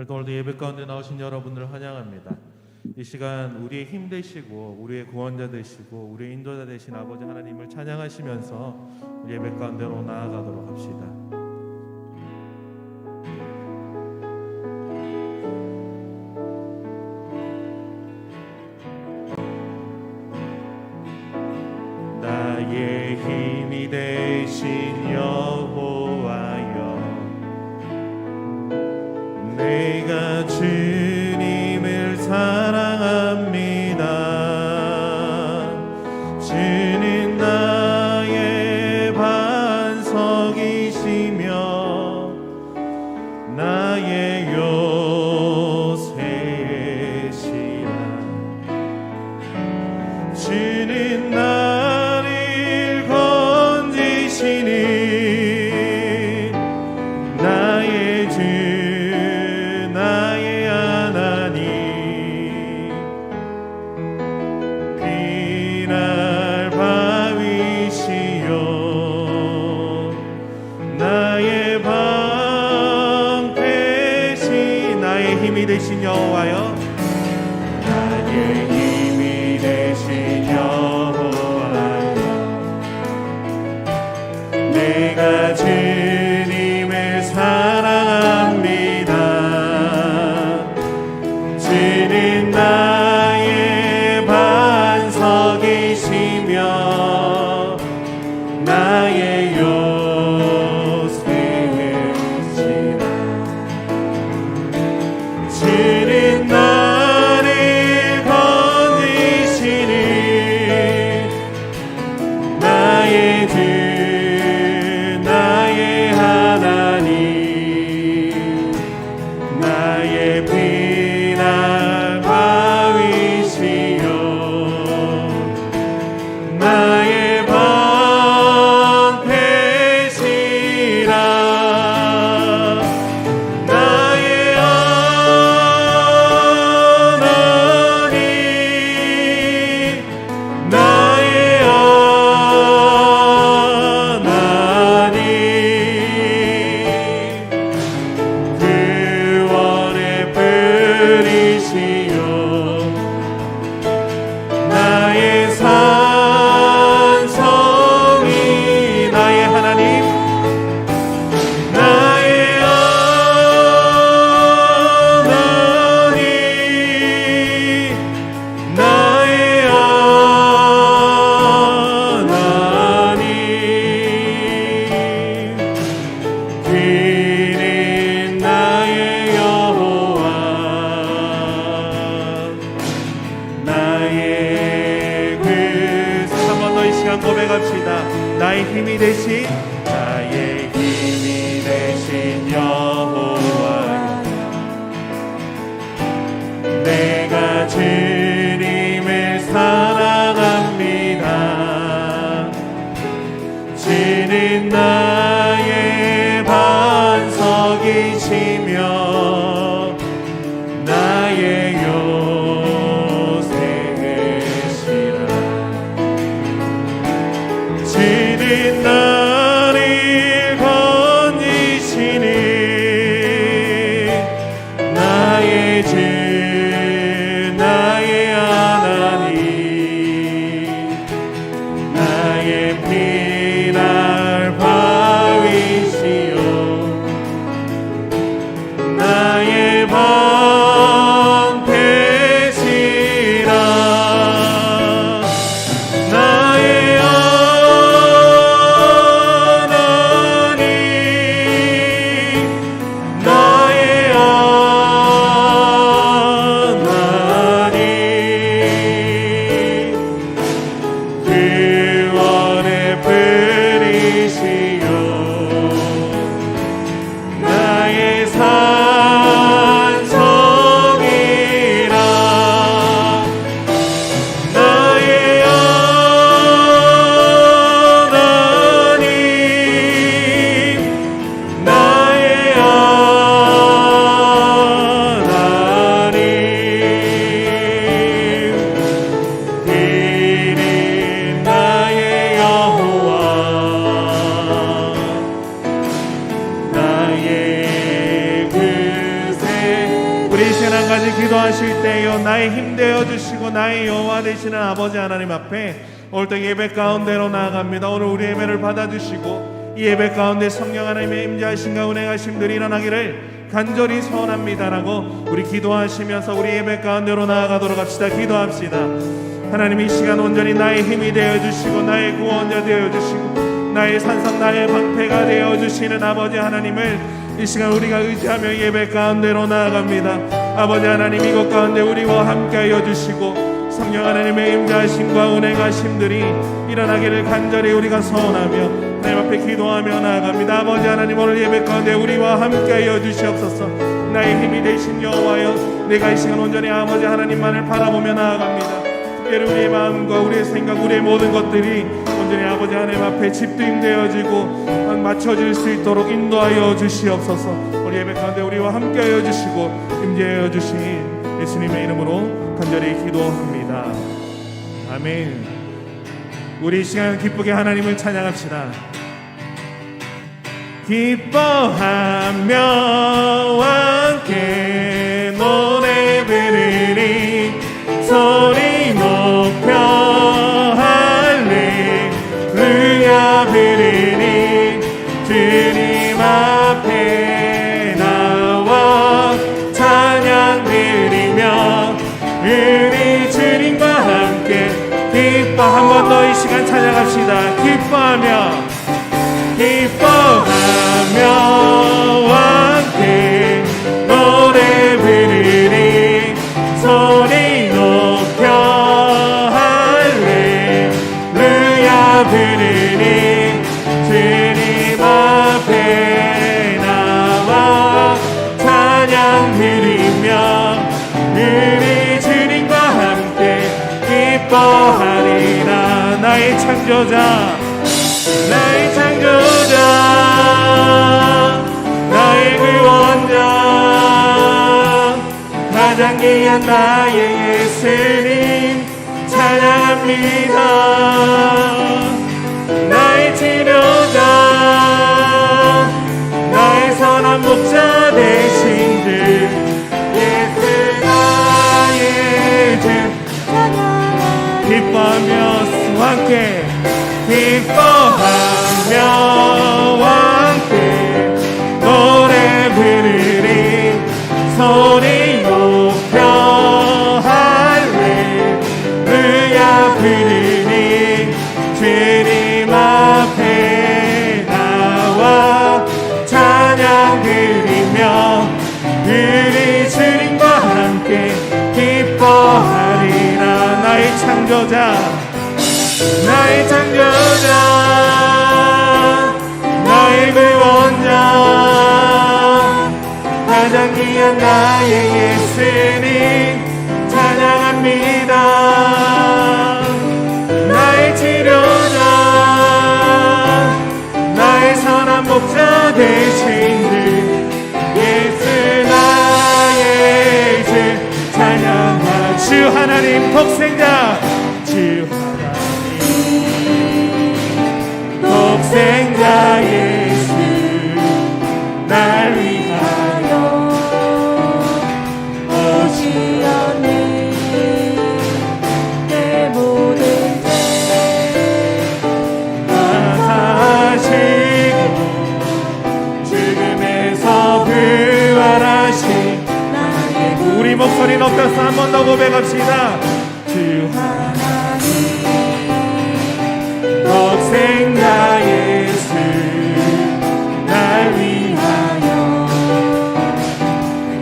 오늘도 예배 가운데 나오신 여러분들을 환영합니다. 이 시간 우리의 힘 되시고 우리의 구원자 되시고 우리의 인도자 되신 아버지 하나님을 찬양하시면서 예배 가운데로 나아가도록 합시다. 나의 힘이 되신 여호와여, 내가 주님을 사랑합니다. 주는 나의 반석이시며 나의 요새시라. 주는 나를 건지시니 나의 주 나의 하나님, 피날 바위시여 나의 방패시. 나의 힘이 되신 여호와여, 나의 힘이 되신 여호와여, 내가 주님을 사랑합니다. 주는 나의 반석이시며 나의 요새시라. 주는 나를 건지시니 나의 주 나의 하나님, 나의 피날 바위시여 나의 방패시라. 나의 하나님, 나의 하나님, 구원의 뿌리시여 나의 산성이. 나의 하나님, 나의 하나님, 나의 하나님, 그는 나의 여호와, 나의 한 번 더 이 시간 고백합시다. 나의 힘이 되신, 나의 힘이 되신 여호와, 내가 주님을 사랑합니다. 주는 나의 반석이시며 나의 요새시라. 주는 나를 건지시니 나의 주 나의 하나님, 나의 피날 바위시여 나의 방패시라. 나의 하나님, 나의 하나님, 구원의 기도하실 때요 나의 힘 되어 주시고 나의 여호와 되시는 아버지 하나님 앞에 오늘도 예배 가운데로 나아갑니다. 오늘 우리 예배를 받아주시고 이 예배 가운데 성령 하나님의 임재하심과 운행하심들이 일어나기를 간절히 소원합니다라고 우리 기도하시면서 우리 예배 가운데로 나아가도록 합시다. 기도합시다. 하나님, 이 시간 온전히 나의 힘이 되어 주시고 나의 구원자 되어 주시고 나의 산성 나의 방패가 되어 주시는 아버지 하나님을 이 시간 우리가 의지하며 예배 가운데로 나아갑니다. 아버지 하나님, 이곳 가운데 우리와 함께하여 주시고 성령 하나님의 임재하심과 운행하심들이 일어나기를 간절히 우리가 소원하며 하나님 앞에 기도하며 나아갑니다. 아버지 하나님, 오늘 예배 가운데 우리와 함께하여 주시옵소서. 나의 힘이 되신 여호와여, 내가 이 시간 온전히 아버지 하나님만을 바라보며 나아갑니다. 특별히 우리의 마음과 우리의 생각, 우리의 모든 것들이 온전히 아버지 하나님 앞에 집중되어지고 맞춰질 수 있도록 인도하여 주시옵소서. 우리 예배 가운데 우리와 함께하여 주시고 임재하여 주신 예수님의 이름으로 간절히 기도합니다. 아멘. 우리 이 시간 기쁘게 하나님을 찬양합시다. 기뻐하며 함께 노래 부르리 소리 높여 할렐루야 부르리 주님 앞에 나와 찬양 드리며 우리 주님과 함께 기뻐. 한 번 더 이 시간 찬양합시다. 기뻐하며 함께 노래 부르리 소리 높여 할렐루야 부르리 주님 앞에 나와 찬양 드리며 우리 주님과 함께 기뻐하리라. 나의 창조자 나의 구원자 가장 귀한 나의 예수님 찬양합니다. 나의 치료자 나의 선한 목자 되신 주 예수 나의 주 기뻐하며 함께 기뻐하며 함께 노래 부르리 소리 높여 할렐루야 부르리 주님 앞에 나와 찬양 드리며 우리 주님과 함께 기뻐하리라. 나의 창조자 나의 구원자 가장 귀한 나의 예수님 찬양합니다. 나의 치료자 나의 선한 목자 되신 주 예수 나의 주 찬양하. 주 하나님 독생자 주 독생자 예수 날 위하여 오시었네. 내 모든 죄 사하시고 죽음에서 부활하신 나의 구원. 우리 목소리 높여서 한 번 더 고백합시다. 주 하나님 독생자 예수 날 위하여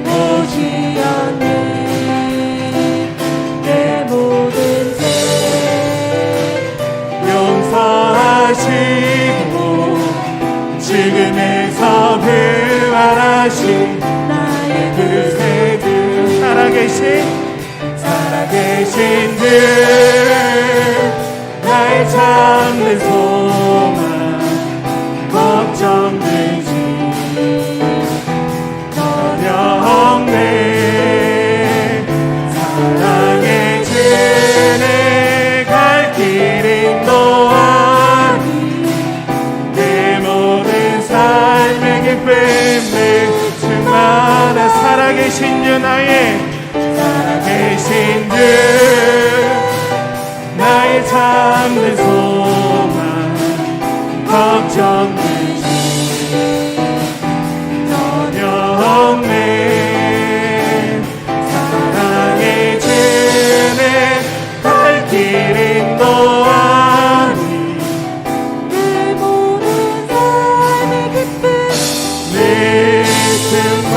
오시었네. 내 모든 죄 용서하시고 죽음에서 부활하신 나의 구세주 살아계신 주 나의 참된 소망 걱정되지 전혀 없네. 사랑의 주내 갈 길 인도하니 내 모든 삶의 기쁨을 충만한 살아계신 주 나의 나의 참된 소망 걱정되지 전혀 없네. 사랑의 주는 갈 길 인도하니 내 모든 삶의 기쁨 한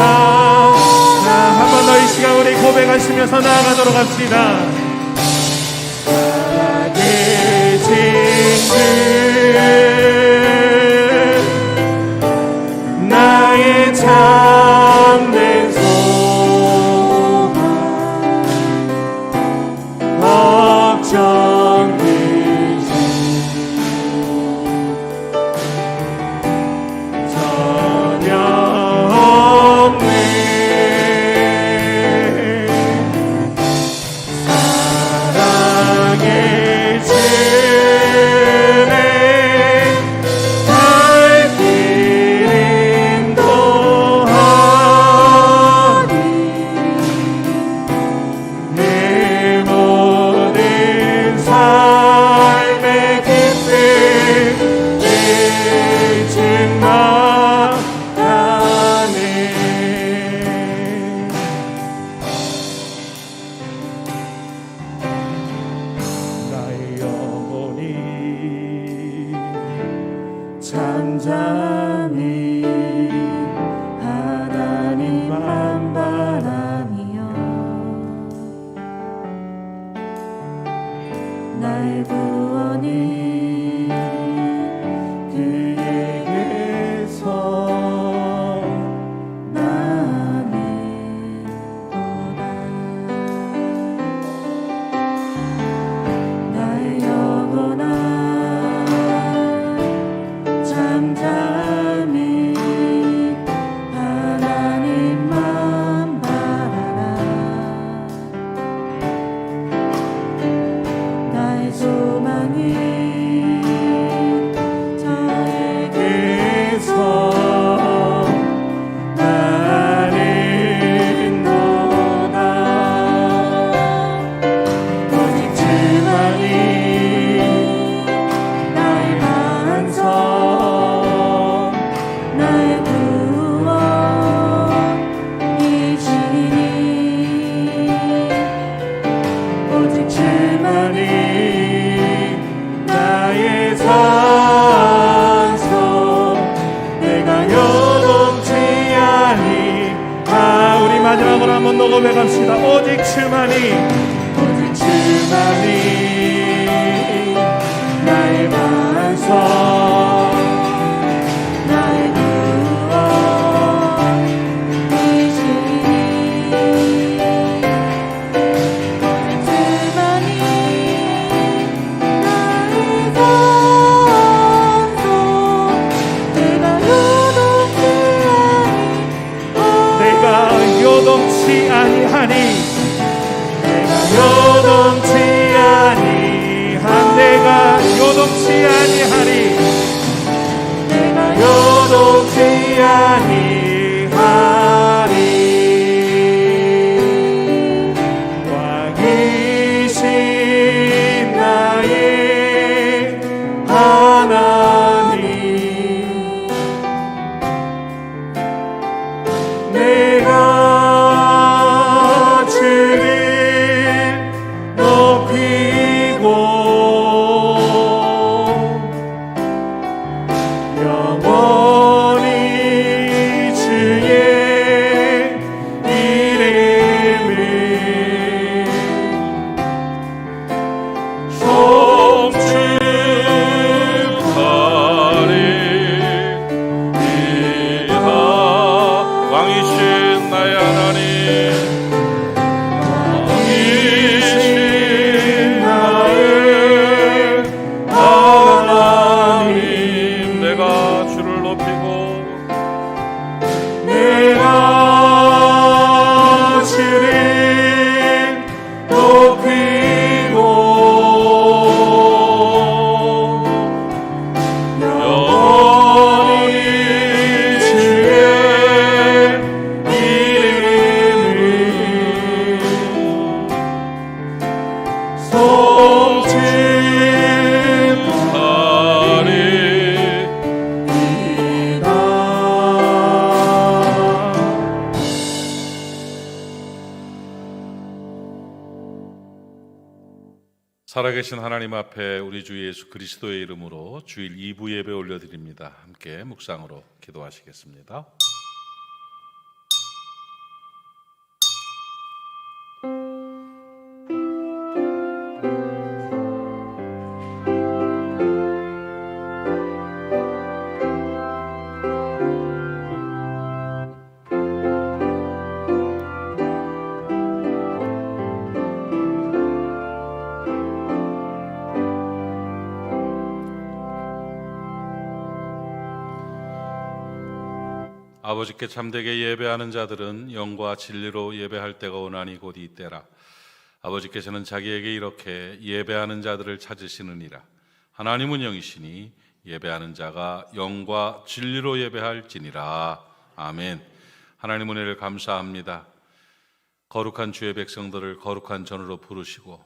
번 더 이 시간 우리 고백하시면서 나아가도록 합시다. 살아계신 그 나의 참된 소망 걱정되지 전혀 없네. 사랑의 주네 갈 길 인도하니 내 모든 삶의 기쁨 일찍 나가네. 나의 영혼이 잠잠히 하나님만 바라며 나의 구원이 그에게서 나는 나의 영혼아 잠잠히 하나님만 바라라. 나의 소망이 저에게서 나는 너다. 오직 주만이 나의 반석 나의 구원이시니 오직 주만이 나의 산소 내가 요동치 아니. 우리 마지막으로 한 번 더 고백합시다. 오직 주만이 오직 주만이 나의 반석 나의 구원이시니 주만이 나의 산소 내가 요동치 아니하니 내가 요동치 아니한 내가 요동치 아니하니 내가 요동치 아니하니 왕이신 나의 하나님 내가 주를 높이고 살아계신 하나님 앞에 우리 주 예수 그리스도의 이름으로 주일 2부 예배 올려드립니다. 함께 묵상으로 기도하시겠습니다. 아버지께 참되게 예배하는 자들은 영과 진리로 예배할 때가 오나니 곧 이때라. 아버지께서는 자기에게 이렇게 예배하는 자들을 찾으시느니라. 하나님은 영이시니 예배하는 자가 영과 진리로 예배할지니라. 아멘. 하나님 은혜를 감사합니다. 거룩한 주의 백성들을 거룩한 전으로 부르시고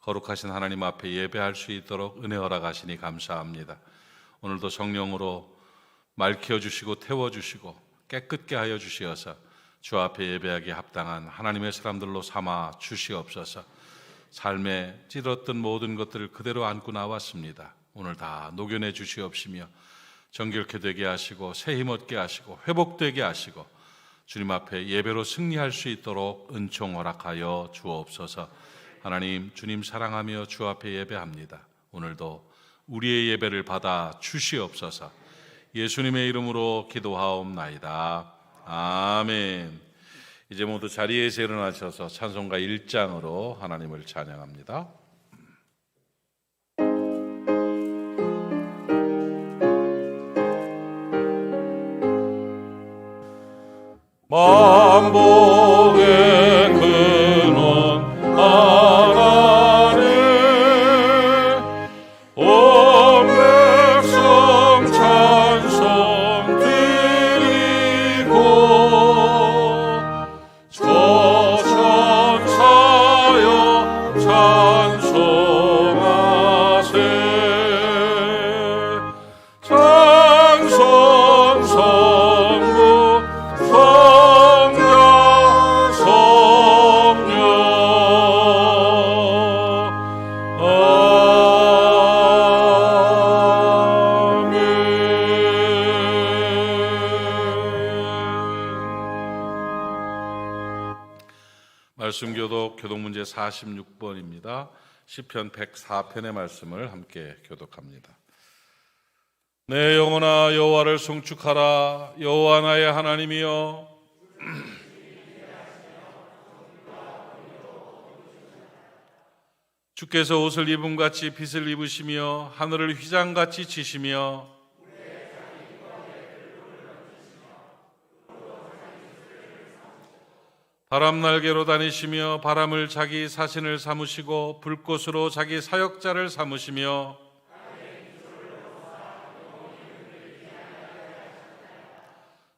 거룩하신 하나님 앞에 예배할 수 있도록 은혜 허락하시니 감사합니다. 오늘도 성령으로 맑혀 주시고 태워 주시고 깨끗게 하여 주시어서 주 앞에 예배하기에 합당한 하나님의 사람들로 삼아 주시옵소서. 삶에 찌들었던 모든 것들을 그대로 안고 나왔습니다. 오늘 다 녹여내 주시옵시며 정결케 되게 하시고 새 힘 얻게 하시고 회복되게 하시고 주님 앞에 예배로 승리할 수 있도록 은총 허락하여 주옵소서. 하나님, 주님 사랑하며 주 앞에 예배합니다. 오늘도 우리의 예배를 받아 주시옵소서. 예수님의 이름으로 기도하옵나이다. 아멘. 이제 모두 자리에서 일어나셔서 찬송가 1장으로 하나님을 찬양합니다. 만복의 근원 하나님 온 백성 찬송 드리고 저 천사여 찬송하세 찬송 성부 성자 성령 말씀 교독 문제 46번입니다. 시편 104편의 말씀을 함께 교독합니다. 내 영혼아 여호와를 송축하라. 여호와 나의 하나님이여 주께서 옷을 입음같이 빛을 입으시며 하늘을 휘장같이 치시며 바람 날개로 다니시며 바람을 자기 사신을 삼으시고 불꽃으로 자기 사역자를 삼으시며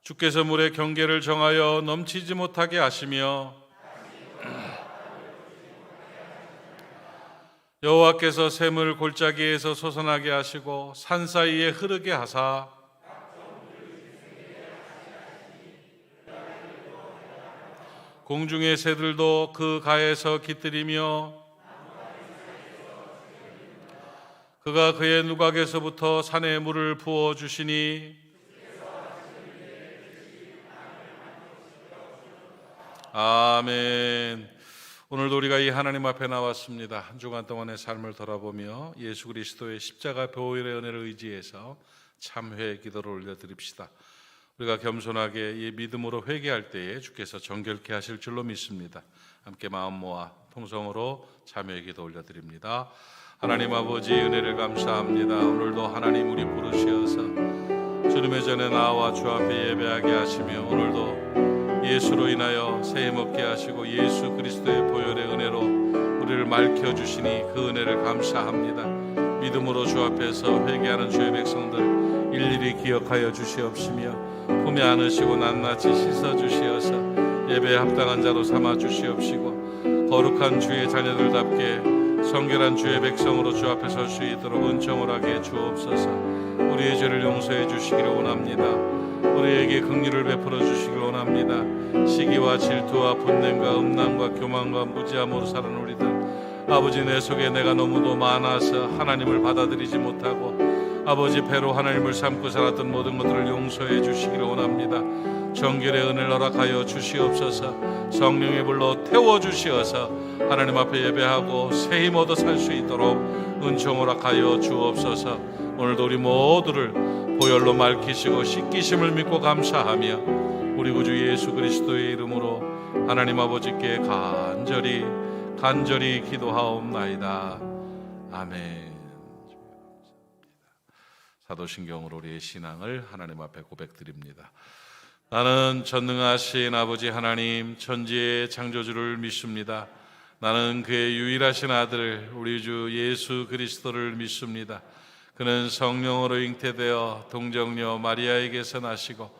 주께서 물의 경계를 정하여 넘치지 못하게 하시며 여호와께서 샘을 골짜기에서 솟아나게 하시고 산 사이에 흐르게 하사 공중의 새들도 그 가에서 깃들이며 그가 그의 누각에서부터 산에 물을 부어 주시니 아멘. 오늘도 우리가 이 하나님 앞에 나왔습니다. 한 주간 동안의 삶을 돌아보며 예수 그리스도의 십자가 보혈의 은혜를 의지해서 참회의 기도를 올려드립시다. 우리가 겸손하게 이 믿음으로 회개할 때에 주께서 정결케 하실 줄로 믿습니다. 함께 마음 모아 통성으로 참회의 기도 올려드립니다. 하나님 아버지 은혜를 감사합니다. 오늘도 하나님 우리 부르시어서 주님의 전에 나와 주 앞에 예배하게 하시며 오늘도 예수로 인하여 새 힘 얻게 하시고 예수 그리스도의 보혈의 은혜로 우리를 맑혀주시니 그 은혜를 감사합니다. 믿음으로 주 앞에서 회개하는 주의 백성들 일일이 기억하여 주시옵시며 품에 안으시고 낱낱이 씻어주시어서 예배에 합당한 자로 삼아 주시옵시고 거룩한 주의 자녀들답게 성결한 주의 백성으로 주 앞에 설 수 있도록 은총을 하게 주옵소서. 우리의 죄를 용서해 주시기를 원합니다. 우리에게 긍휼을 베풀어 주시길 원합니다. 시기와 질투와 분냄과 음란과 교만과 무지함으로 사는 우리들 아버지, 내 속에 내가 너무도 많아서 하나님을 받아들이지 못하고 아버지 배로 하나님을 삼고 살았던 모든 것들을 용서해 주시기를 원합니다. 정결의 은혜를 허락하여 주시옵소서. 성령의 불로 태워 주시어서 하나님 앞에 예배하고 새 힘 얻어 살 수 있도록 은총 허락하여 주옵소서. 오늘도 우리 모두를 보혈로 맑히시고 씻기심을 믿고 감사하며 우리 구주 예수 그리스도의 이름으로 하나님 아버지께 간절히 기도하옵나이다. 아멘. 사도신경으로 우리의 신앙을 하나님 앞에 고백드립니다. 나는 전능하신 아버지 하나님 천지의 창조주를 믿습니다. 나는 그의 유일하신 아들 우리 주 예수 그리스도를 믿습니다. 그는 성령으로 잉태되어 동정녀 마리아에게서 나시고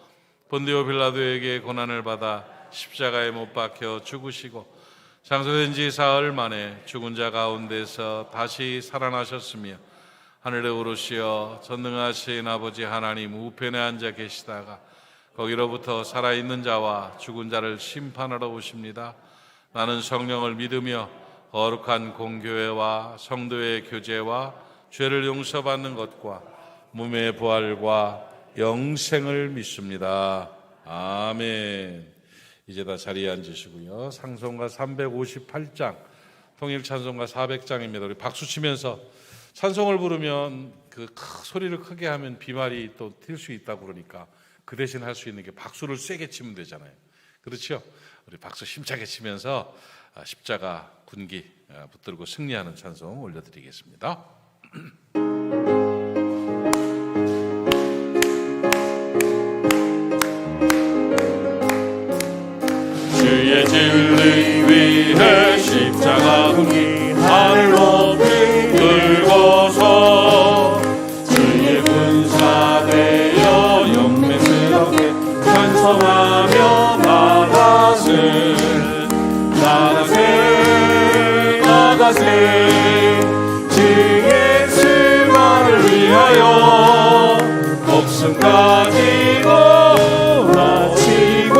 본디오 빌라도에게 고난을 받아 십자가에 못 박혀 죽으시고 장사된 지 사흘 만에 죽은 자 가운데서 다시 살아나셨으며 하늘에 오르시어 전능하신 아버지 하나님 우편에 앉아 계시다가 거기로부터 살아있는 자와 죽은 자를 심판하러 오십니다. 나는 성령을 믿으며 거룩한 공교회와 성도의 교제와 죄를 용서받는 것과 몸의 부활과 영생을 믿습니다. 아멘. 이제 다 자리에 앉으시고요. 상송가 358장, 통일 찬송가 400장입니다. 우리 박수 치면서 찬송을 부르면 그 소리를 크게 하면 비말이 또 튈 수 있다고 그러니까 그 대신 할 수 있는 게 박수를 세게 치면 되잖아요. 그렇죠? 우리 박수 힘차게 치면서 십자가 군기 붙들고 승리하는 찬송 올려드리겠습니다. 주의 진리 위해 십자가 군기 하늘 높이 들고서 주의 군사 되어 영맹스럽게 찬송하며 나가세 주 예수만을 위하여 목숨까지도 바치고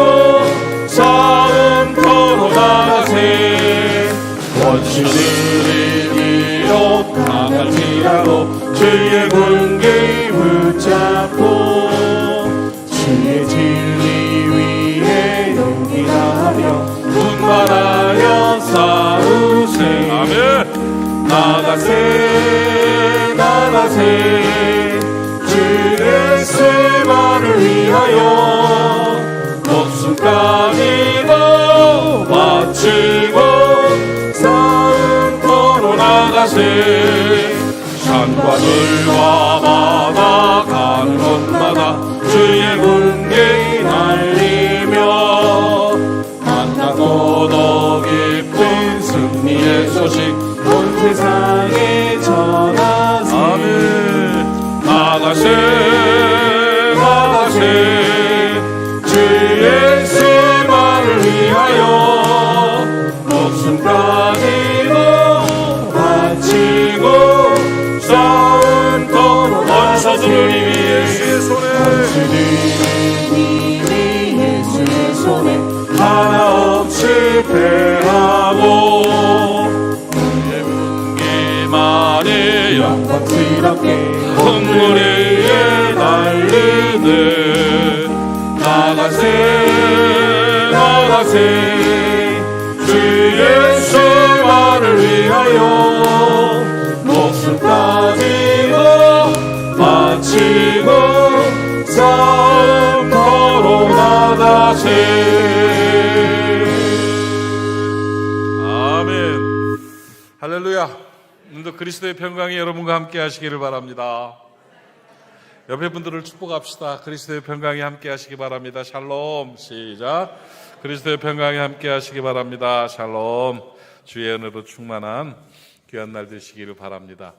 싸움터로 나가세 원수들이 비록 강할지라도 주의 군기 붙잡고 주의 진리 위에 용기 다하며 분발하여 싸우세 아멘. 나가세 주 예수만을 위하여 목숨까지도 바치고 싸움터로 나가세 산과 들과 바다 가는 곳마다 주의 군기 날리며 만나고 더 깊은 승리의 소식 온 세상에 전하세 아멘. 나가세 주 예수만을 위하여 목숨까지도 바치고 싸움터로 원수들은 이미 예수의 손에 하나 없이 패하고 그의 군기만이 영광스럽게 흥물 위에 달리듯 나가세 주 예수만을 위하여 목숨까지도 바치고 싸움터로 나가세 아멘. 할렐루야. 오늘도 그리스도의 평강이 여러분과 함께 하시기를 바랍니다. 옆에 분들을 축복합시다. 그리스도의 평강이 함께 하시기 바랍니다. 샬롬. 시작. 그리스도의 평강이 함께 하시기 바랍니다. 샬롬. 주의 은혜로 충만한 귀한 날 되시기를 바랍니다.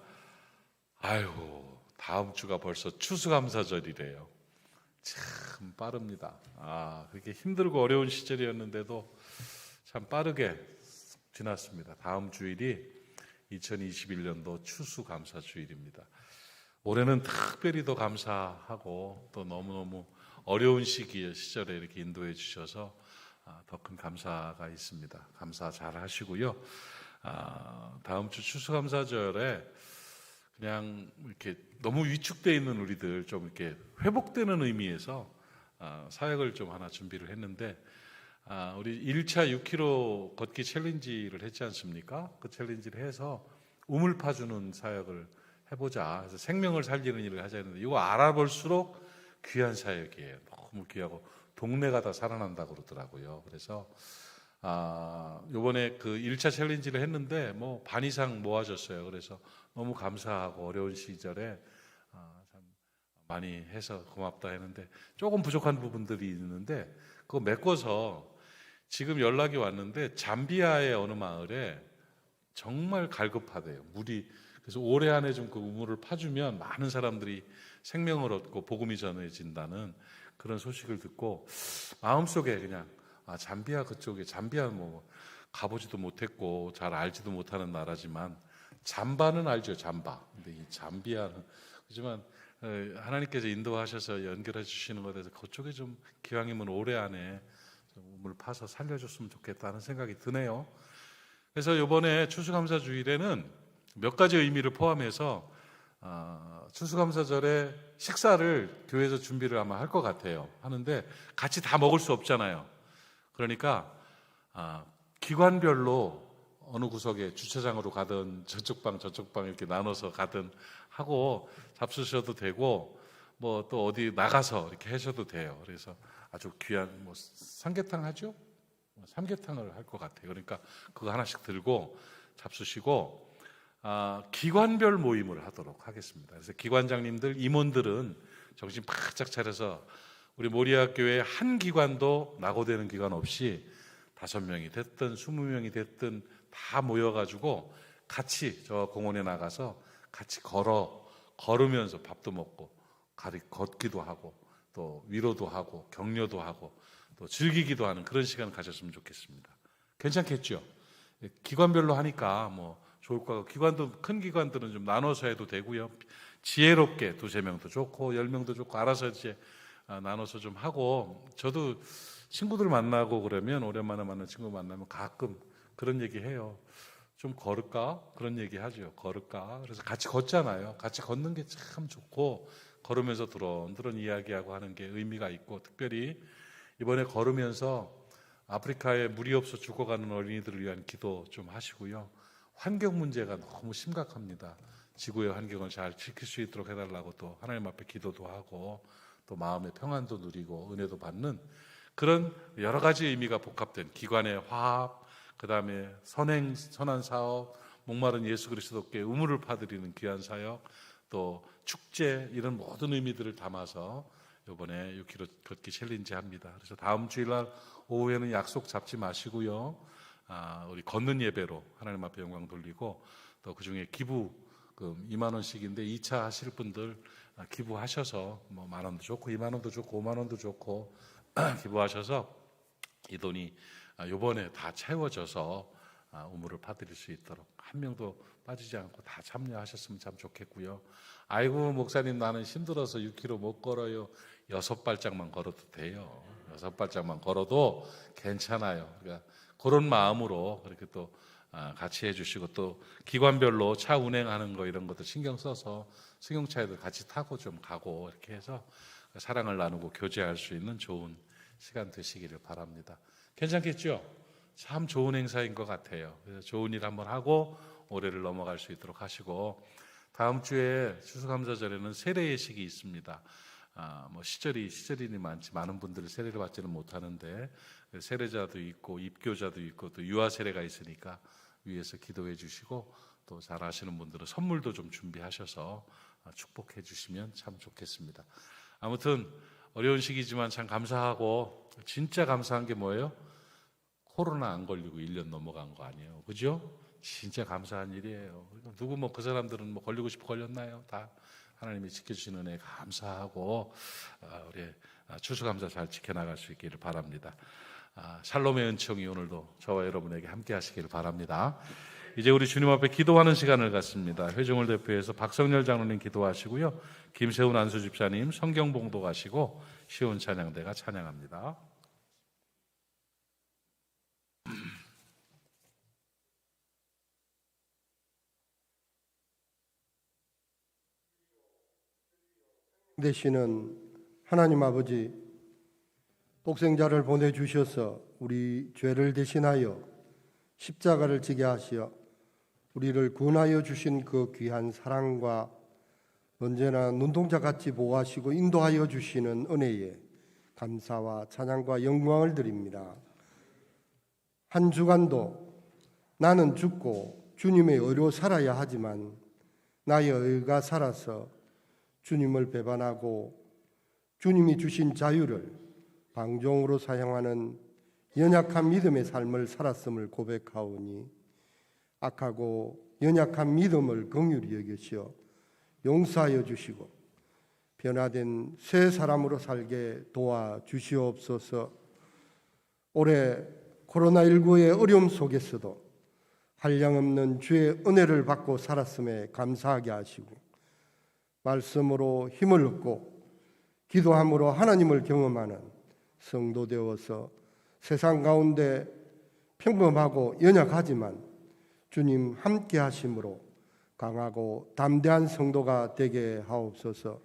아이고, 다음 주가 벌써 추수감사절이래요. 참 빠릅니다. 그렇게 힘들고 어려운 시절이었는데도 참 빠르게 지났습니다. 다음 주일이 2021년도 추수감사주일입니다. 올해는 특별히 더 감사하고 또 너무너무 어려운 시절에 이렇게 인도해 주셔서 더 큰 감사가 있습니다. 감사 잘 하시고요. 다음 주 추수감사절에 그냥 이렇게 너무 위축되어 있는 우리들 좀 이렇게 회복되는 의미에서 사역을 좀 하나 준비를 했는데, 우리 1차 6km 걷기 챌린지를 했지 않습니까? 그 챌린지를 해서 우물 파주는 사역을 해보자. 그래서 생명을 살리는 일을 하자 했는데, 이거 알아볼수록 귀한 사역이에요. 너무 귀하고 동네가 다 살아난다고 그러더라고요. 그래서 요번에 그 1차 챌린지를 했는데 뭐 반 이상 모아졌어요. 그래서 너무 감사하고 어려운 시절에 참 많이 해서 고맙다 했는데, 조금 부족한 부분들이 있는데 그거 메꿔서 지금 연락이 왔는데, 잠비아의 어느 마을에 정말 갈급하대요, 물이. 그래서 올해 안에 좀 그 우물을 파주면 많은 사람들이 생명을 얻고 복음이 전해진다는 그런 소식을 듣고 마음속에 그냥 잠비아 그쪽에, 잠비아 뭐 가보지도 못했고 잘 알지도 못하는 나라지만 잠바는 알죠, 잠바. 근데 이 잠비아는, 하지만 하나님께서 인도하셔서 연결해 주시는 것에 대해서 그쪽에 좀 기왕이면 올해 안에 좀 우물 파서 살려줬으면 좋겠다는 생각이 드네요. 그래서 이번에 추수감사주일에는 몇 가지 의미를 포함해서 추수감사절에 식사를 교회에서 준비를 아마 할 것 같아요. 하는데 같이 다 먹을 수 없잖아요. 그러니까 기관별로 어느 구석에 주차장으로 가든 저쪽 방 이렇게 나눠서 가든 하고 잡수셔도 되고, 뭐 또 어디 나가서 이렇게 하셔도 돼요. 그래서 아주 귀한 뭐 삼계탕 하죠? 삼계탕을 할 것 같아요. 그러니까 그거 하나씩 들고 잡수시고 기관별 모임을 하도록 하겠습니다. 그래서 기관장님들, 임원들은 정신 바짝 차려서 우리 모리아교회 한 기관도 낙오되는 기관 없이 5명이 됐든 20명이 됐든 다 모여가지고 같이 저 공원에 나가서 같이 걸으면서 밥도 먹고 걷기도 하고 또 위로도 하고 격려도 하고 또 즐기기도 하는 그런 시간 가졌으면 좋겠습니다. 괜찮겠죠? 기관별로 하니까 뭐 좋을 것 같고, 기관도 큰 기관들은 좀 나눠서 해도 되고요. 지혜롭게 2-3명도 좋고 10명도 좋고 알아서 이제 나눠서 좀 하고, 저도 친구들 만나고 그러면, 오랜만에 만난 친구 만나면 가끔 그런 얘기 해요. 좀 걸을까? 그런 얘기 하죠. 걸을까? 그래서 같이 걷잖아요. 같이 걷는 게 참 좋고, 걸으면서 드론드론 이야기하고 하는 게 의미가 있고, 특별히 이번에 걸으면서 아프리카에 물이 없어 죽어가는 어린이들을 위한 기도 좀 하시고요. 환경 문제가 너무 심각합니다. 지구의 환경을 잘 지킬 수 있도록 해달라고 또 하나님 앞에 기도도 하고, 또 마음의 평안도 누리고 은혜도 받는 그런 여러 가지 의미가 복합된 기관의 화합, 그 다음에 선한 사업, 목마른 예수 그리스도께 우물을 파드리는 귀한 사역, 또 축제, 이런 모든 의미들을 담아서 이번에 6km 걷기 챌린지 합니다. 그래서 다음 주일날 오후에는 약속 잡지 마시고요. 우리 걷는 예배로 하나님 앞에 영광 돌리고, 또 그중에 기부 2만 원씩인데 2차 하실 분들 기부하셔서 뭐 만 원도 좋고 2만 원도 좋고 5만 원도 좋고 기부하셔서 이 돈이 이번에 다 채워져서 우물을 파드릴 수 있도록 한 명도 빠지지 않고 다 참여하셨으면 참 좋겠고요. 아이고 목사님 나는 힘들어서 6km 못 걸어요. 6발짝만 걸어도 돼요. 6발짝만 걸어도 괜찮아요. 그러니까 그런 마음으로 그렇게 또 같이 해주시고, 또 기관별로 차 운행하는 거 이런 것도 신경 써서 승용차에도 같이 타고 좀 가고, 이렇게 해서 사랑을 나누고 교제할 수 있는 좋은 시간 되시기를 바랍니다. 괜찮겠죠? 참 좋은 행사인 것 같아요. 그래서 좋은 일 한번 하고 올해를 넘어갈 수 있도록 하시고, 다음 주에 추수감사절에는 세례 예식이 있습니다. 뭐 시절이 많은 분들은 세례를 받지는 못하는데 세례자도 있고 입교자도 있고 또 유아 세례가 있으니까 위에서 기도해 주시고, 또 잘 아시는 분들은 선물도 좀 준비하셔서 축복해 주시면 참 좋겠습니다. 아무튼 어려운 시기지만 참 감사하고, 진짜 감사한 게 뭐예요? 코로나 안 걸리고 1년 넘어간 거 아니에요, 그죠? 진짜 감사한 일이에요. 누구 뭐 그 사람들은 뭐 걸리고 싶어 걸렸나요? 다 하나님이 지켜주시는 은혜 감사하고, 우리 추수감사 잘 지켜나갈 수 있기를 바랍니다. 샬롬의 은총이 오늘도 저와 여러분에게 함께 하시기를 바랍니다. 이제 우리 주님 앞에 기도하는 시간을 갖습니다. 회중을 대표해서 박성열 장로님 기도하시고요, 김세훈 안수 집사님 성경 봉독하시고 시온 찬양대가 찬양합니다. 되시는 하나님 아버지, 독생자를 보내주셔서 우리 죄를 대신하여 십자가를 지게 하시어 우리를 구원하여 주신 그 귀한 사랑과 언제나 눈동자같이 보호하시고 인도하여 주시는 은혜에 감사와 찬양과 영광을 드립니다. 한 주간도 나는 죽고 주님의 의로 살아야 하지만 나의 의가 살아서 주님을 배반하고 주님이 주신 자유를 방종으로 사용하는 연약한 믿음의 삶을 살았음을 고백하오니 악하고 연약한 믿음을 긍휼히 여기시어 용서하여 주시고 변화된 새 사람으로 살게 도와주시옵소서. 올해 코로나19의 어려움 속에서도 한량없는 주의 은혜를 받고 살았음에 감사하게 하시고 말씀으로 힘을 얻고 기도함으로 하나님을 경험하는 성도 되어서 세상 가운데 평범하고 연약하지만 주님 함께 하심으로 강하고 담대한 성도가 되게 하옵소서.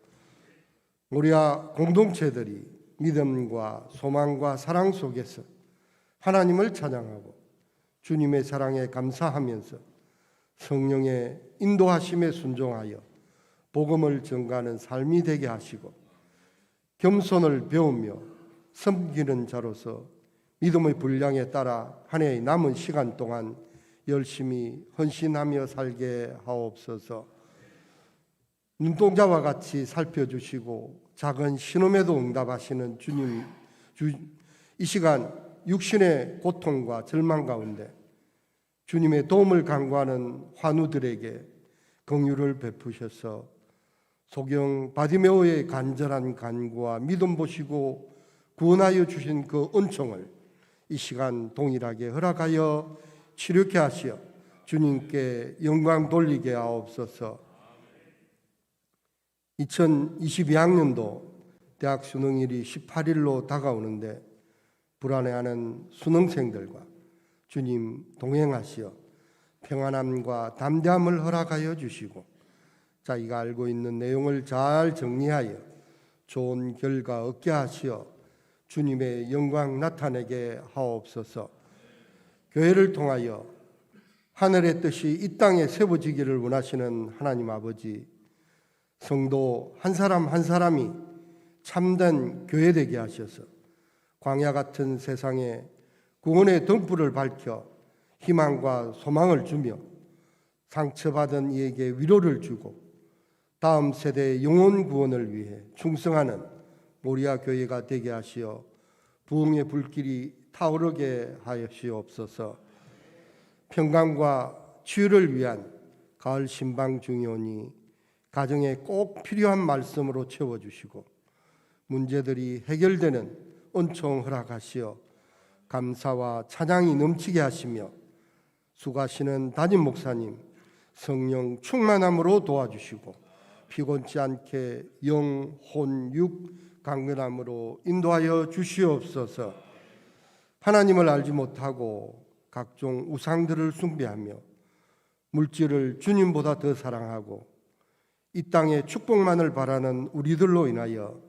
우리와 공동체들이 믿음과 소망과 사랑 속에서 하나님을 찬양하고 주님의 사랑에 감사하면서 성령의 인도하심에 순종하여 복음을 전가하는 삶이 되게 하시고 겸손을 배우며 섬기는 자로서 믿음의 분량에 따라 한 해의 남은 시간 동안 열심히 헌신하며 살게 하옵소서. 눈동자와 같이 살펴주시고 작은 신음에도 응답하시는 주님, 이 시간 육신의 고통과 절망 가운데 주님의 도움을 간구하는 환우들에게 긍휼을 베푸셔서 소경 바디메오의 간절한 간구와 믿음 보시고 구원하여 주신 그 은총을 이 시간 동일하게 허락하여 치료케 하시어 주님께 영광 돌리게 하옵소서. 2022학년도 대학 수능일이 18일로 다가오는데 불안해하는 수능생들과 주님 동행하시어 평안함과 담대함을 허락하여 주시고 자기가 알고 있는 내용을 잘 정리하여 좋은 결과 얻게 하시어 주님의 영광 나타내게 하옵소서. 교회를 통하여 하늘의 뜻이 이 땅에 세워지기를 원하시는 하나님 아버지, 성도 한 사람 한 사람이 참된 교회 되게 하셔서 광야 같은 세상에 구원의 등불을 밝혀 희망과 소망을 주며 상처받은 이에게 위로를 주고 다음 세대의 영혼 구원을 위해 충성하는 모리아 교회가 되게 하시어 부흥의 불길이 타오르게 하시옵소서. 평강과 치유를 위한 가을 신방 중이오니 가정에 꼭 필요한 말씀으로 채워주시고 문제들이 해결되는 은총 허락하시어 감사와 찬양이 넘치게 하시며 수고하시는 담임 목사님 성령 충만함으로 도와주시고 피곤치 않게 영, 혼, 육 강건함으로 인도하여 주시옵소서. 하나님을 알지 못하고 각종 우상들을 숭배하며 물질을 주님보다 더 사랑하고 이 땅의 축복만을 바라는 우리들로 인하여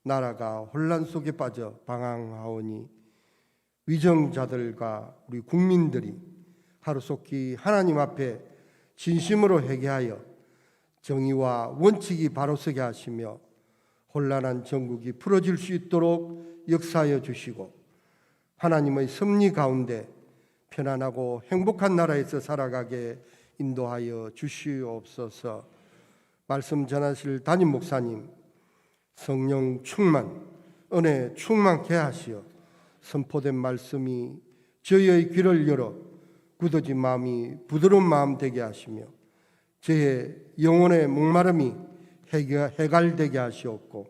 나라가 혼란 속에 빠져 방황하오니 위정자들과 우리 국민들이 하루속히 하나님 앞에 진심으로 회개하여 정의와 원칙이 바로 서게 하시며 혼란한 전국이 풀어질 수 있도록 역사하여 주시고 하나님의 섭리 가운데 편안하고 행복한 나라에서 살아가게 인도하여 주시옵소서. 말씀 전하실 담임 목사님 성령 충만, 은혜 충만케 하시어 선포된 말씀이 저희의 귀를 열어 굳어진 마음이 부드러운 마음 되게 하시며 저의 영혼의 목마름이 해갈되게 하시옵고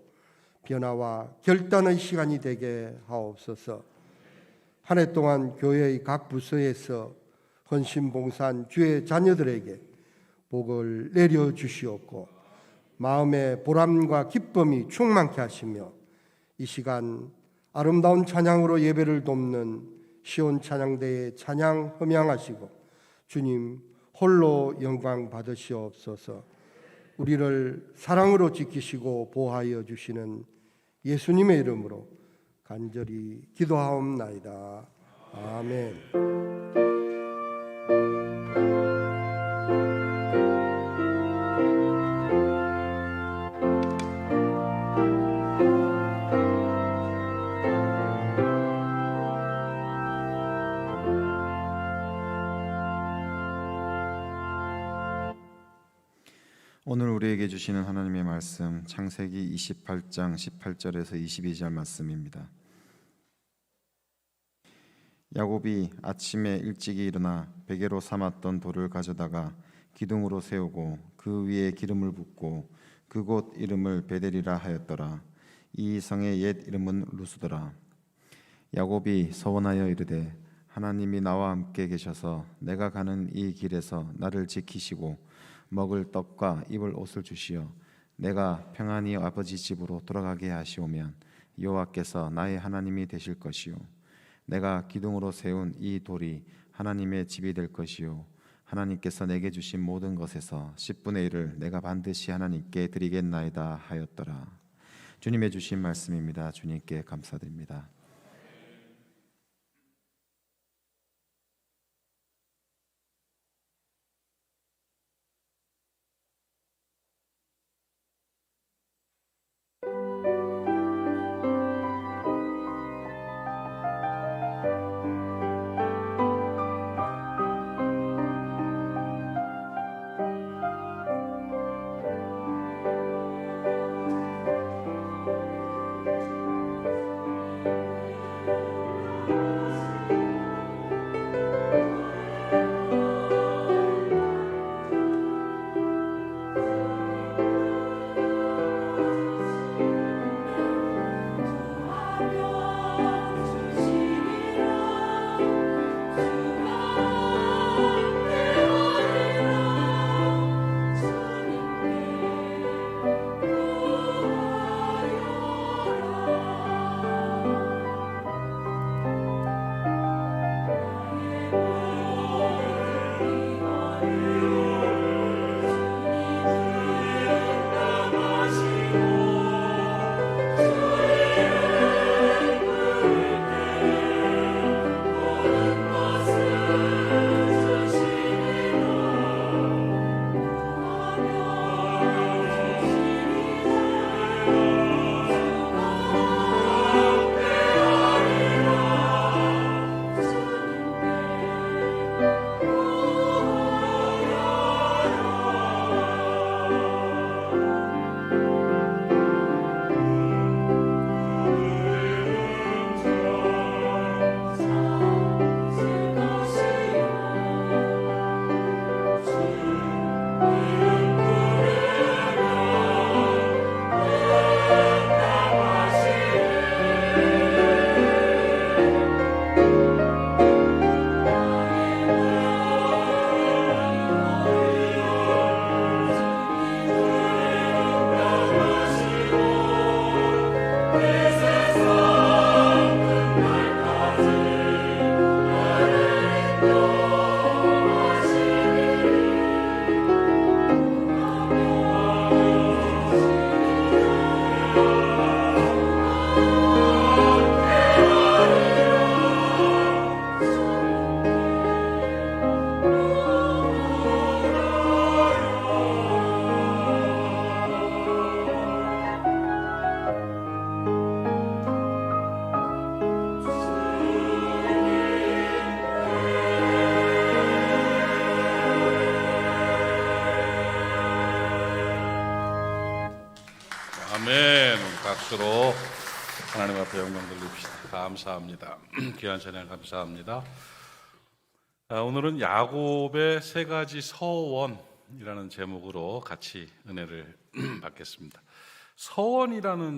변화와 결단의 시간이 되게 하옵소서. 한 해 동안 교회의 각 부서에서 헌신봉사한 주의 자녀들에게 복을 내려주시옵고 마음의 보람과 기쁨이 충만케 하시며 이 시간 아름다운 찬양으로 예배를 돕는 시온 찬양대에 찬양 흠양하시고 주님 홀로 영광 받으시옵소서. 우리를 사랑으로 지키시고 보호하여 주시는 예수님의 이름으로 간절히 기도하옵나이다. 아멘. 오늘 우리에게 주시는 하나님의 말씀 창세기 28장 18절에서 22절 말씀입니다. 야곱이 아침에 일찍이 일어나 베개로 삼았던 돌을 가져다가 기둥으로 세우고 그 위에 기름을 붓고 그곳 이름을 베델이라 하였더라. 이 성의 옛 이름은 루스더라. 야곱이 서원하여 이르되 하나님이 나와 함께 계셔서 내가 가는 이 길에서 나를 지키시고 먹을 떡과 입을 옷을 주시어 내가 평안히 아버지 집으로 돌아가게 하시오면 여호와께서 나의 하나님이 되실 것이요 내가 기둥으로 세운 이 돌이 하나님의 집이 될 것이요 하나님께서 내게 주신 모든 것에서 10분의 1을 내가 반드시 하나님께 드리겠나이다 하였더라. 주님의 주신 말씀입니다. 주님께 감사드립니다. 아멘. 박수로 하나님 앞에 영광 돌립시다. 감사합니다. 귀한 찬양 감사합니다. 오늘은 야곱의 세 가지 서원이라는 제목으로 같이 은혜를 받겠습니다. 서원이라는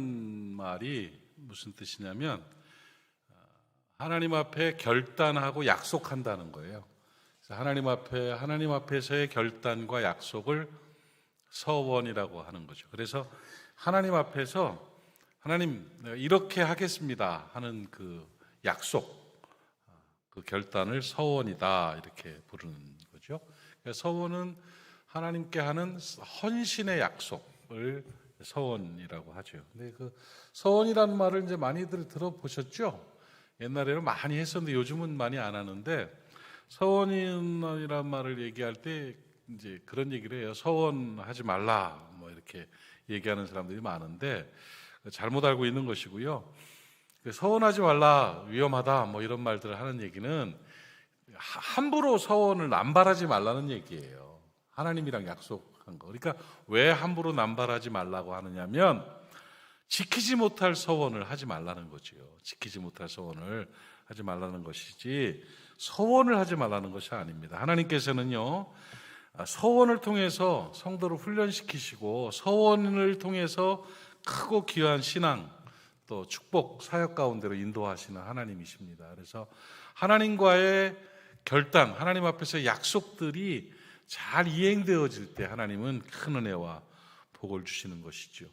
말이 무슨 뜻이냐면 하나님 앞에 결단하고 약속한다는 거예요. 그래서 하나님 앞에서의 결단과 약속을 서원이라고 하는 거죠. 그래서 하나님 앞에서 하나님 내가 이렇게 하겠습니다 하는 그 약속, 그 결단을 서원이다 이렇게 부르는 거죠. 그러니까 서원은 하나님께 하는 헌신의 약속을 서원이라고 하죠. 근데 그 서원이라는 말을 이제 많이들 들어보셨죠? 옛날에는 많이 했었는데 요즘은 많이 안 하는데, 서원이라는 말을 얘기할 때 이제 그런 얘기를 해요. 서원하지 말라 뭐 이렇게 얘기하는 사람들이 많은데 잘못 알고 있는 것이고요. 서원하지 말라, 위험하다 뭐 이런 말들을 하는 얘기는 함부로 서원을 남발하지 말라는 얘기예요. 하나님이랑 약속한 거. 그러니까 왜 함부로 남발하지 말라고 하느냐면 지키지 못할 서원을 하지 말라는 거지요. 지키지 못할 서원을 하지 말라는 것이지 서원을 하지 말라는 것이 아닙니다. 하나님께서는요, 서원을 통해서 성도를 훈련시키시고 서원을 통해서 크고 귀한 신앙 또 축복 사역 가운데로 인도하시는 하나님이십니다. 그래서 하나님과의 결단, 하나님 앞에서 약속들이 잘 이행되어질 때 하나님은 큰 은혜와 복을 주시는 것이죠.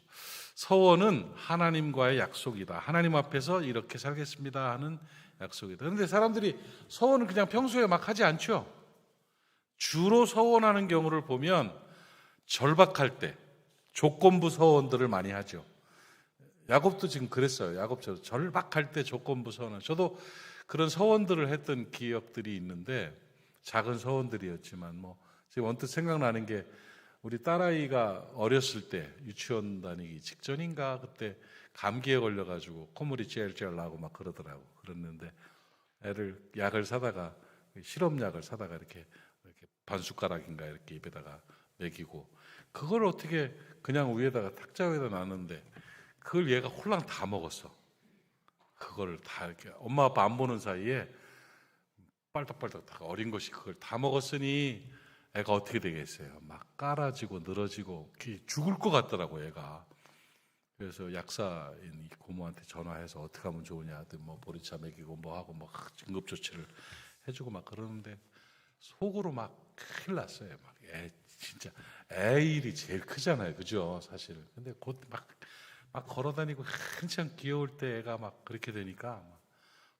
서원은 하나님과의 약속이다. 하나님 앞에서 이렇게 살겠습니다 하는 약속이다. 그런데 사람들이 서원을 그냥 평소에 막 하지 않죠. 주로 서원하는 경우를 보면 절박할 때 조건부 서원들을 많이 하죠. 야곱도 지금 그랬어요. 야곱처럼 절박할 때 조건부 서원. 저도 그런 서원들을 했던 기억들이 있는데 작은 서원들이었지만 뭐 지금 언뜻 생각나는 게 우리 딸아이가 어렸을 때 유치원 다니기 직전인가 그때 감기에 걸려가지고 콧물이 찔찔 나고 막 그러더라고. 그랬는데 애를 약을 사다가 시럽약을 사다가 이렇게 반숟가락인가 이렇게 입에다가 먹이고 그걸 어떻게 그냥 위에다가 탁자 위에다 놨는데 그걸 얘가 홀랑 다 먹었어. 그거를 다 이렇게 엄마 아빠 안 보는 사이에 빨딱빨딱 다 어린 것이 그걸 다 먹었으니 애가 어떻게 되겠어요? 막 깔아지고 늘어지고 죽을 것 같더라고 얘가. 그래서 약사인 이 고모한테 전화해서 어떻게 하면 좋으냐 하더니 뭐 보리차 먹이고 뭐 하고 뭐 긴급 조치를 해주고 막 그러는데 속으로 막 큰일 났어요. 막 진짜 애 일이 제일 크잖아요, 그죠? 사실. 근데 곧 막 걸어다니고 한참 귀여울 때 애가 막 그렇게 되니까 막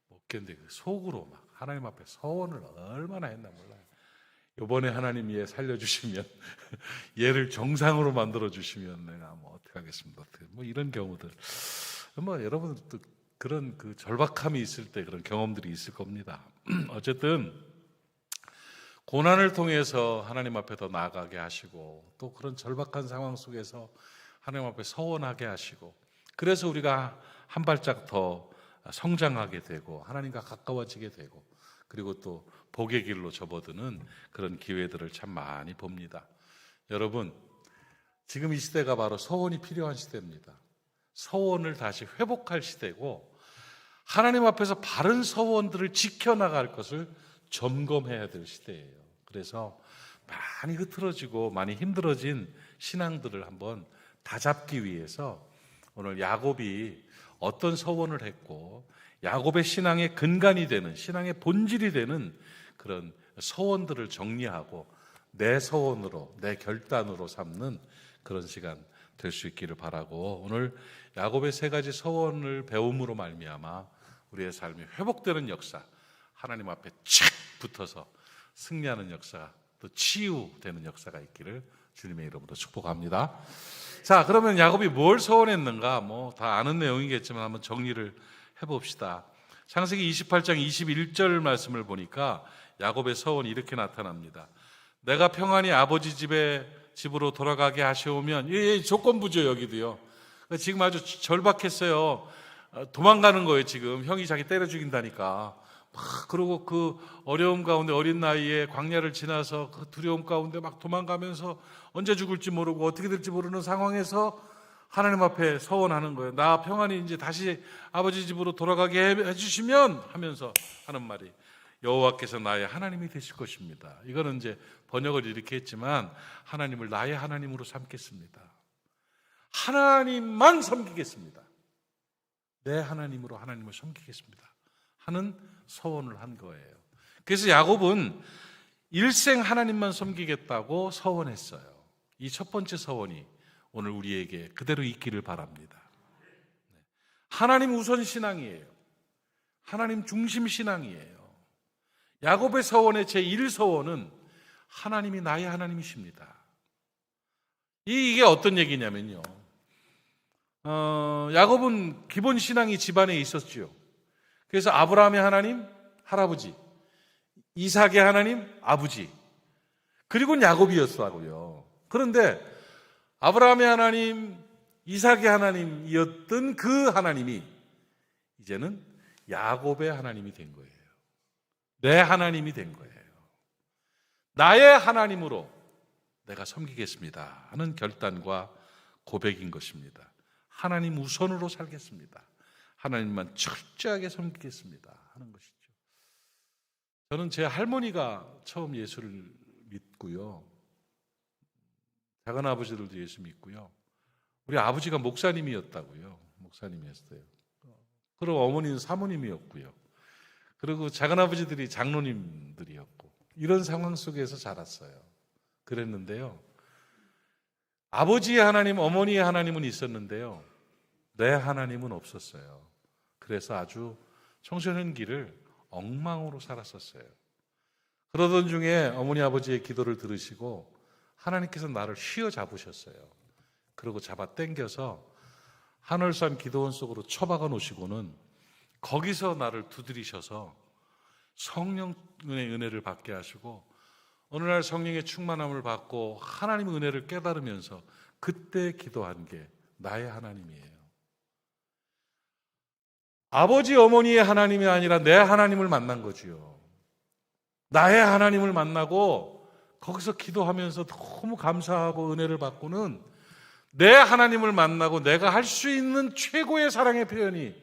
못 견디고 속으로 막 하나님 앞에 서원을 얼마나 했나 몰라요. 이번에 하나님 얘 살려주시면 얘를 정상으로 만들어 주시면 내가 뭐 어떻게 하겠습니까? 뭐 이런 경우들. 뭐 여러분들도 그런 그 절박함이 있을 때 그런 경험들이 있을 겁니다. 어쨌든 고난을 통해서 하나님 앞에 더 나아가게 하시고 또 그런 절박한 상황 속에서 하나님 앞에 서원하게 하시고 그래서 우리가 한 발짝 더 성장하게 되고 하나님과 가까워지게 되고 그리고 또 복의 길로 접어드는 그런 기회들을 참 많이 봅니다. 여러분, 지금 이 시대가 바로 서원이 필요한 시대입니다. 서원을 다시 회복할 시대고 하나님 앞에서 바른 서원들을 지켜나갈 것을 점검해야 될 시대예요. 그래서 많이 흐트러지고 많이 힘들어진 신앙들을 한번 다잡기 위해서 오늘 야곱이 어떤 서원을 했고 야곱의 신앙의 근간이 되는 신앙의 본질이 되는 그런 서원들을 정리하고 내 서원으로 내 결단으로 삼는 그런 시간 될 수 있기를 바라고 오늘 야곱의 세 가지 서원을 배움으로 말미암아 우리의 삶이 회복되는 역사 하나님 앞에 착 붙어서 승리하는 역사 또 치유되는 역사가 있기를 주님의 이름으로 축복합니다. 자, 그러면 야곱이 뭘 서원했는가? 뭐 다 아는 내용이겠지만 한번 정리를 해봅시다. 창세기 28장 21절 말씀을 보니까 야곱의 서원이 이렇게 나타납니다. 내가 평안히 아버지 집으로 돌아가게 하시오면 조건부죠. 여기도요. 지금 아주 절박했어요. 도망가는 거예요. 지금 형이 자기 때려 죽인다니까. 그리고 그 어려움 가운데 어린 나이에 광야를 지나서 그 두려움 가운데 막 도망가면서 언제 죽을지 모르고 어떻게 될지 모르는 상황에서 하나님 앞에 서원하는 거예요. 나 평안히 이제 다시 아버지 집으로 돌아가게 해주시면 하면서 하는 말이 여호와께서 나의 하나님이 되실 것입니다. 이거는 이제 번역을 이렇게 했지만 하나님을 나의 하나님으로 삼겠습니다. 하나님만 섬기겠습니다. 내 하나님으로 하나님을 섬기겠습니다. 하는 서원을 한 거예요. 그래서 야곱은 일생 하나님만 섬기겠다고 서원했어요. 이 첫 번째 서원이 오늘 우리에게 그대로 있기를 바랍니다. 하나님 우선 신앙이에요. 하나님 중심 신앙이에요. 야곱의 서원의 제1서원은 하나님이 나의 하나님이십니다. 이게 어떤 얘기냐면요. 야곱은 기본 신앙이 집안에 있었지요. 그래서 아브라함의 하나님, 할아버지, 이삭의 하나님, 아버지, 그리고 야곱이었다고요. 그런데 아브라함의 하나님, 이삭의 하나님이었던 그 하나님이 이제는 야곱의 하나님이 된 거예요. 내 하나님이 된 거예요. 나의 하나님으로 내가 섬기겠습니다 하는 결단과 고백인 것입니다. 하나님 우선으로 살겠습니다. 하나님만 철저하게 섬기겠습니다 하는 것이죠. 저는 제 할머니가 처음 예수를 믿고요. 작은 아버지들도 예수 믿고요. 우리 아버지가 목사님이었다고요. 목사님이었어요. 그리고 어머니는 사모님이었고요. 그리고 작은 아버지들이 장로님들이었고, 이런 상황 속에서 자랐어요. 그랬는데요. 아버지의 하나님, 어머니의 하나님은 있었는데요. 내 하나님은 없었어요. 그래서 아주 청소년기를 엉망으로 살았었어요. 그러던 중에 어머니 아버지의 기도를 들으시고 하나님께서 나를 휘어잡으셨어요. 그리고 잡아 당겨서 하늘산 기도원 속으로 처박아 놓으시고는 거기서 나를 두드리셔서 성령의 은혜를 받게 하시고, 어느 날 성령의 충만함을 받고 하나님의 은혜를 깨달으면서 그때 기도한 게 나의 하나님이에요. 아버지 어머니의 하나님이 아니라 내 하나님을 만난 거지요. 나의 하나님을 만나고 거기서 기도하면서 너무 감사하고 은혜를 받고는 내 하나님을 만나고 내가 할 수 있는 최고의 사랑의 표현이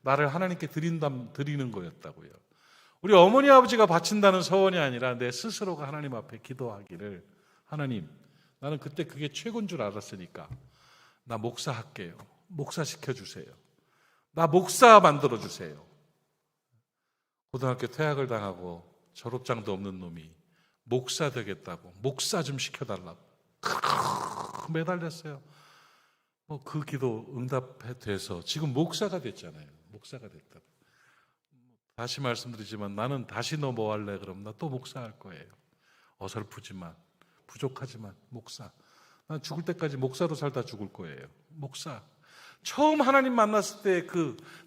나를 하나님께 드리는 거였다고요. 우리 어머니 아버지가 바친다는 서원이 아니라 내 스스로가 하나님 앞에 기도하기를, 하나님, 나는 그때 그게 최고인 줄 알았으니까 나 목사할게요. 목사 시켜주세요. 나 목사 만들어주세요. 고등학교 퇴학을 당하고 졸업장도 없는 놈이 목사 되겠다고, 목사 좀 시켜달라고 매달렸어요. 그 기도 응답돼서 지금 목사가 됐잖아요. 목사가 됐다고. 다시 말씀드리지만 나는 다시 너 뭐 할래? 그럼 나 또 목사할 거예요. 어설프지만 부족하지만 목사. 난 죽을 때까지 목사로 살다 죽을 거예요. 목사. 처음 하나님 만났을 때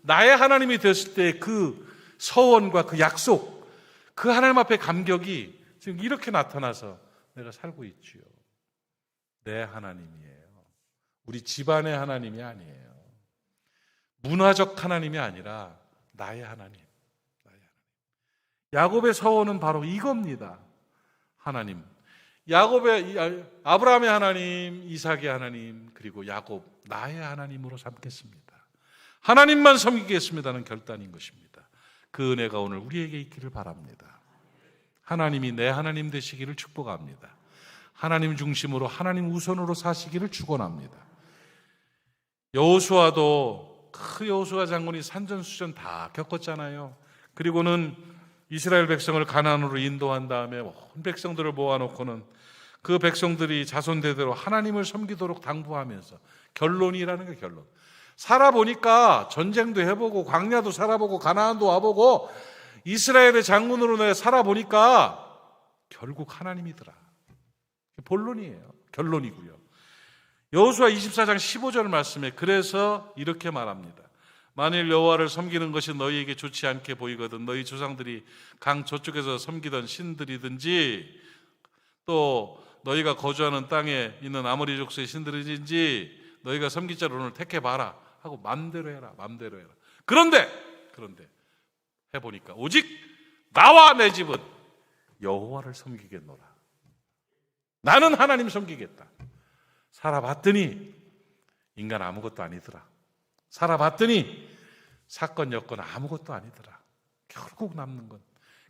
나의 하나님이 됐을 때 그 서원과 그 약속, 그 하나님 앞에 감격이 지금 이렇게 나타나서 내가 살고 있지요. 내 하나님이에요. 우리 집안의 하나님이 아니에요. 문화적 하나님이 아니라 나의 하나님. 야곱의 서원은 바로 이겁니다. 하나님. 아브라함의 하나님, 이삭의 하나님, 그리고 야곱, 나의 하나님으로 삼겠습니다. 하나님만 섬기겠습니다는 결단인 것입니다. 그 은혜가 오늘 우리에게 있기를 바랍니다. 하나님이 내 하나님 되시기를 축복합니다. 하나님 중심으로, 하나님 우선으로 사시기를 축원합니다. 여호수아도 그 여호수아 장군이 산전수전 다 겪었잖아요. 그리고는 이스라엘 백성을 가나안으로 인도한 다음에 온 백성들을 모아놓고는 그 백성들이 자손대대로 하나님을 섬기도록 당부하면서, 결론이라는 게 결론. 살아보니까 전쟁도 해보고 광야도 살아보고 가나안도 와보고 이스라엘의 장군으로 내가 살아보니까 결국 하나님이더라. 본론이에요. 결론이고요. 여호수아 24장 15절 말씀에 그래서 이렇게 말합니다. 만일 여호와를 섬기는 것이 너희에게 좋지 않게 보이거든 너희 조상들이 강 저쪽에서 섬기던 신들이든지 또 너희가 거주하는 땅에 있는 아모리 족속의 신들이든지 너희가 섬길 자를 오늘 택해봐라 하고 맘대로 해라. 맘대로 해라. 그런데 해보니까 오직 나와 내 집은 여호와를 섬기겠노라. 나는 하나님 섬기겠다. 살아봤더니 인간 아무것도 아니더라. 살아봤더니 사건 여건 아무것도 아니더라. 결국 남는 건,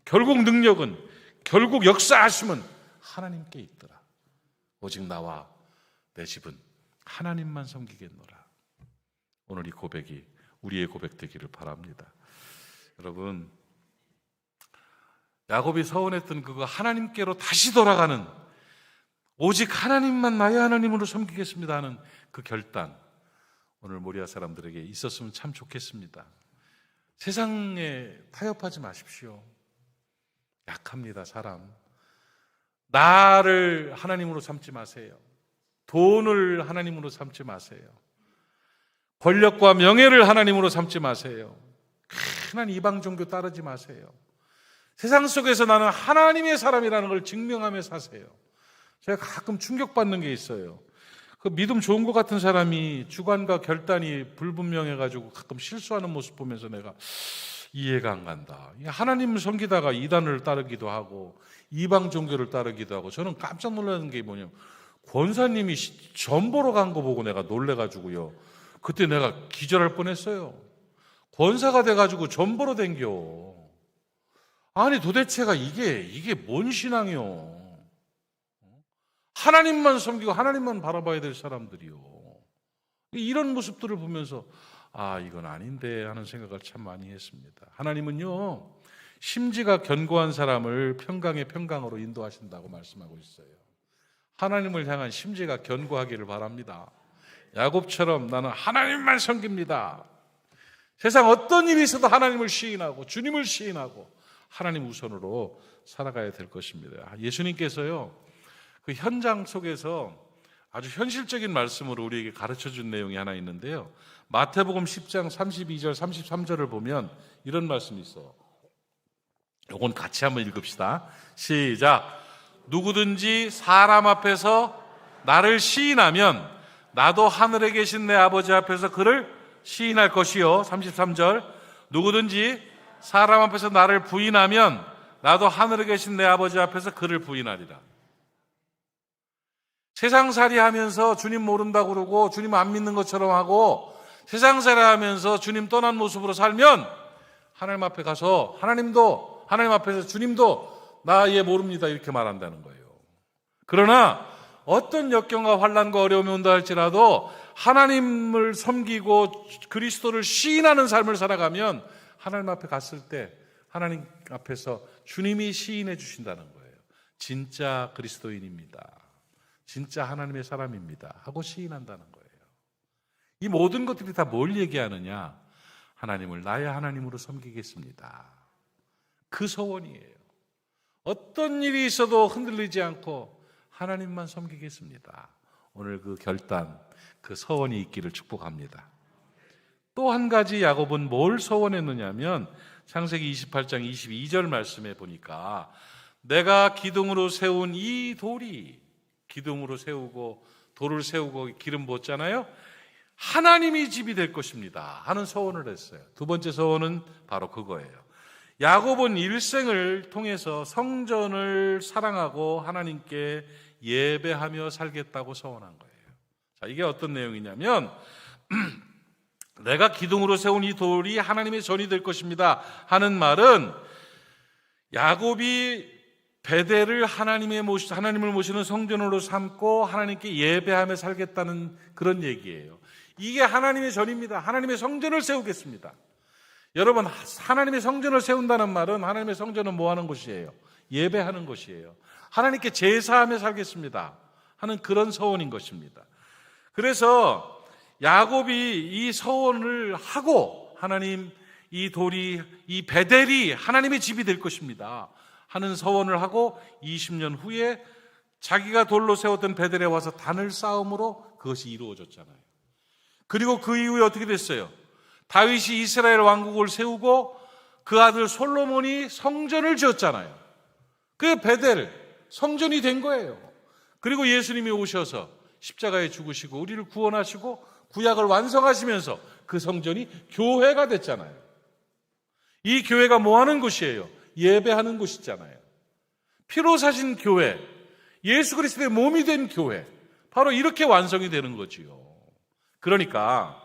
결국 능력은, 결국 역사하심은 하나님께 있더라. 오직 나와 내 집은 하나님만 섬기겠노라. 오늘 이 고백이 우리의 고백 되기를 바랍니다. 여러분, 야곱이 서원했던 그거 하나님께로 다시 돌아가는, 오직 하나님만 나의 하나님으로 섬기겠습니다 하는 그 결단, 오늘 모리아 사람들에게 있었으면 참 좋겠습니다. 세상에 타협하지 마십시오. 약합니다, 사람. 나를 하나님으로 삼지 마세요. 돈을 하나님으로 삼지 마세요. 권력과 명예를 하나님으로 삼지 마세요. 흔한 이방 종교 따르지 마세요. 세상 속에서 나는 하나님의 사람이라는 걸 증명하며 사세요. 제가 가끔 충격받는 게 있어요. 그 믿음 좋은 것 같은 사람이 주관과 결단이 불분명해가지고 가끔 실수하는 모습 보면서 내가 이해가 안 간다. 하나님을 섬기다가 이단을 따르기도 하고 이방 종교를 따르기도 하고, 저는 깜짝 놀라는 게 뭐냐면 권사님이 전 보러 간 거 보고 내가 놀래가지고요. 그때 내가 기절할 뻔했어요. 권사가 돼가지고 전 보러 댕겨. 아니 도대체가 이게 뭔 신앙이요? 하나님만 섬기고 하나님만 바라봐야 될 사람들이요. 이런 모습들을 보면서 이건 아닌데 하는 생각을 참 많이 했습니다. 하나님은요, 심지가 견고한 사람을 평강의 평강으로 인도하신다고 말씀하고 있어요. 하나님을 향한 심지가 견고하기를 바랍니다. 야곱처럼 나는 하나님만 섬깁니다. 세상 어떤 일이 있어도 하나님을 시인하고 주님을 시인하고 하나님 우선으로 살아가야 될 것입니다. 예수님께서요, 그 현장 속에서 아주 현실적인 말씀으로 우리에게 가르쳐준 내용이 하나 있는데요. 마태복음 10장 32절 33절을 보면 이런 말씀이 있어. 이건 같이 한번 읽읍시다. 시작. 누구든지 사람 앞에서 나를 시인하면 나도 하늘에 계신 내 아버지 앞에서 그를 시인할 것이요. 33절. 누구든지 사람 앞에서 나를 부인하면 나도 하늘에 계신 내 아버지 앞에서 그를 부인하리라. 세상살이 하면서 주님 모른다고 그러고 주님 안 믿는 것처럼 하고 세상살이 하면서 주님 떠난 모습으로 살면 하나님 앞에 가서 하나님 앞에서 주님도 나 얘 모릅니다 이렇게 말한다는 거예요. 그러나 어떤 역경과 환난과 어려움이 온다 할지라도 하나님을 섬기고 그리스도를 시인하는 삶을 살아가면 하나님 앞에 갔을 때 하나님 앞에서 주님이 시인해 주신다는 거예요. 진짜 그리스도인입니다. 진짜 하나님의 사람입니다 하고 시인한다는 거예요. 이 모든 것들이 다 뭘 얘기하느냐? 하나님을 나의 하나님으로 섬기겠습니다. 그 소원이에요. 어떤 일이 있어도 흔들리지 않고 하나님만 섬기겠습니다. 오늘 그 결단, 그 소원이 있기를 축복합니다. 또 한 가지 야곱은 뭘 소원했느냐면 창세기 28장 22절 말씀에 보니까 내가 기둥으로 세운 이 돌이, 기둥으로 세우고 돌을 세우고 기름 붓잖아요. 하나님이 집이 될 것입니다 하는 소원을 했어요. 두 번째 소원은 바로 그거예요. 야곱은 일생을 통해서 성전을 사랑하고 하나님께 예배하며 살겠다고 소원한 거예요. 자, 이게 어떤 내용이냐면 내가 기둥으로 세운 이 돌이 하나님의 전이 될 것입니다 하는 말은 야곱이 베델을 하나님을 모시는 성전으로 삼고 하나님께 예배하며 살겠다는 그런 얘기예요. 이게 하나님의 전입니다. 하나님의 성전을 세우겠습니다. 여러분, 하나님의 성전을 세운다는 말은 하나님의 성전은 뭐 하는 곳이에요? 예배하는 곳이에요. 하나님께 제사하며 살겠습니다 하는 그런 서원인 것입니다. 그래서 야곱이 이 서원을 하고 하나님, 이 돌이, 이 베델이 하나님의 집이 될 것입니다 하는 서원을 하고 20년 후에 자기가 돌로 세웠던 베델에 와서 단을 쌓음으로 그것이 이루어졌잖아요. 그리고 그 이후에 어떻게 됐어요? 다윗이 이스라엘 왕국을 세우고 그 아들 솔로몬이 성전을 지었잖아요. 그 베델, 성전이 된 거예요. 그리고 예수님이 오셔서 십자가에 죽으시고 우리를 구원하시고 구약을 완성하시면서 그 성전이 교회가 됐잖아요. 이 교회가 뭐 하는 곳이에요? 예배하는 곳이잖아요. 피로 사신 교회, 예수 그리스도의 몸이 된 교회, 바로 이렇게 완성이 되는 거지요. 그러니까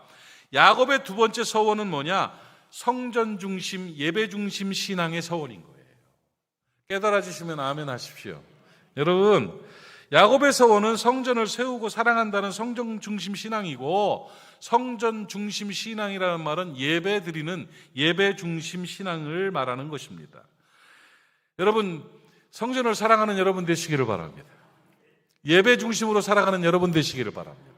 야곱의 두 번째 서원은 뭐냐? 성전 중심, 예배 중심 신앙의 서원인 거예요. 깨달아지시면 아멘 하십시오. 여러분, 야곱의 서원은 성전을 세우고 사랑한다는 성전 중심 신앙이고, 성전 중심 신앙이라는 말은 예배 드리는 예배 중심 신앙을 말하는 것입니다. 여러분, 성전을 사랑하는 여러분 되시기를 바랍니다. 예배 중심으로 살아가는 여러분 되시기를 바랍니다.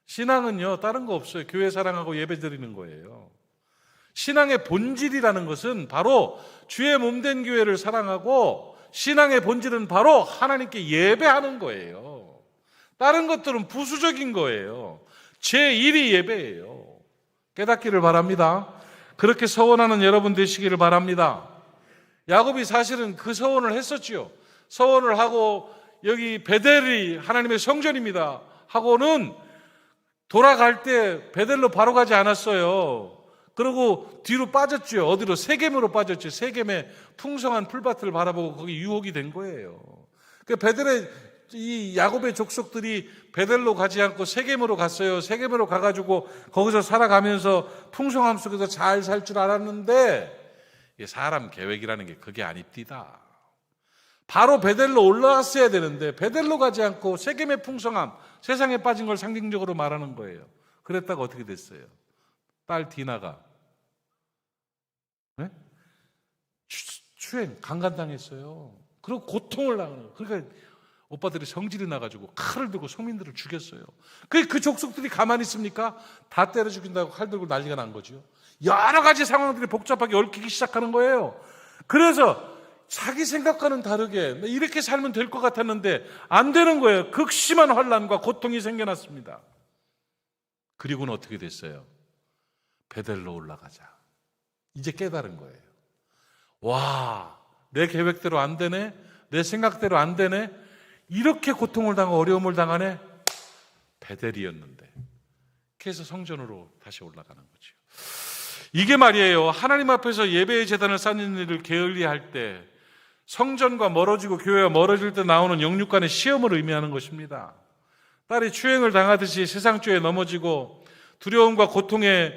신앙은요, 다른 거 없어요. 교회 사랑하고 예배 드리는 거예요. 신앙의 본질이라는 것은 바로 주의 몸된 교회를 사랑하고, 신앙의 본질은 바로 하나님께 예배하는 거예요. 다른 것들은 부수적인 거예요. 제1이 예배예요. 깨닫기를 바랍니다. 그렇게 서원하는 여러분 되시기를 바랍니다. 야곱이 사실은 그 서원을 했었지요. 서원을 하고 여기 베델이 하나님의 성전입니다 하고는 돌아갈 때 베델로 바로 가지 않았어요. 그리고 뒤로 빠졌죠. 어디로? 세겜으로 빠졌죠. 세겜의 풍성한 풀밭을 바라보고 거기 유혹이 된 거예요. 그 베델의 이 야곱의 족속들이 베델로 가지 않고 세겜으로 갔어요. 세겜으로 가가지고 거기서 살아가면서 풍성함 속에서 잘 살 줄 알았는데 사람 계획이라는 게 그게 아닙니다. 바로 베델로 올라갔어야 되는데 베델로 가지 않고 세겜의 풍성함, 세상에 빠진 걸 상징적으로 말하는 거예요. 그랬다가 어떻게 됐어요? 딸 디나가 네? 추행, 강간당했어요. 그리고 고통을 당하는 거예요. 그러니까 오빠들이 성질이 나가지고 칼을 들고 성민들을 죽였어요. 그 족속들이 가만히 있습니까? 다 때려 죽인다고 칼 들고 난리가 난 거죠. 여러 가지 상황들이 복잡하게 얽히기 시작하는 거예요. 그래서 자기 생각과는 다르게 이렇게 살면 될 것 같았는데 안 되는 거예요. 극심한 환난과 고통이 생겨났습니다. 그리고는 어떻게 됐어요? 베델로 올라가자. 이제 깨달은 거예요. 와, 내 계획대로 안 되네? 내 생각대로 안 되네? 이렇게 고통을 당하고 어려움을 당하네? 베델이었는데. 그래서 성전으로 다시 올라가는 거죠. 이게 말이에요. 하나님 앞에서 예배의 제단을 쌓는 일을 게을리할 때 성전과 멀어지고 교회와 멀어질 때 나오는 영육간의 시험을 의미하는 것입니다. 딸이 추행을 당하듯이 세상 죄에 넘어지고 두려움과 고통의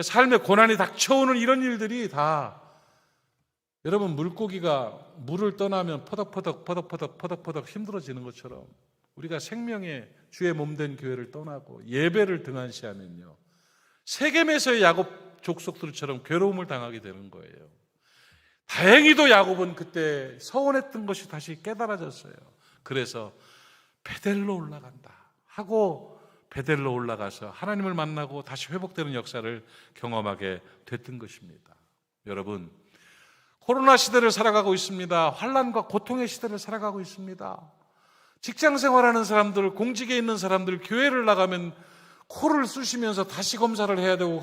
삶의 고난이 닥쳐오는 이런 일들이 다 여러분 물고기가 물을 떠나면 퍼덕퍼덕 힘들어지는 것처럼 우리가 생명의 주의 몸된 교회를 떠나고 예배를 등한시하면요 세겜에서의 야곱 족속들처럼 괴로움을 당하게 되는 거예요. 다행히도 야곱은 그때 서원했던 것이 다시 깨달아졌어요. 그래서 베델로 올라간다 하고 베델로 올라가서 하나님을 만나고 다시 회복되는 역사를 경험하게 됐던 것입니다. 여러분, 코로나 시대를 살아가고 있습니다. 환난과 고통의 시대를 살아가고 있습니다. 직장 생활하는 사람들, 공직에 있는 사람들, 교회를 나가면 코를 쑤시면서 다시 검사를 해야 되고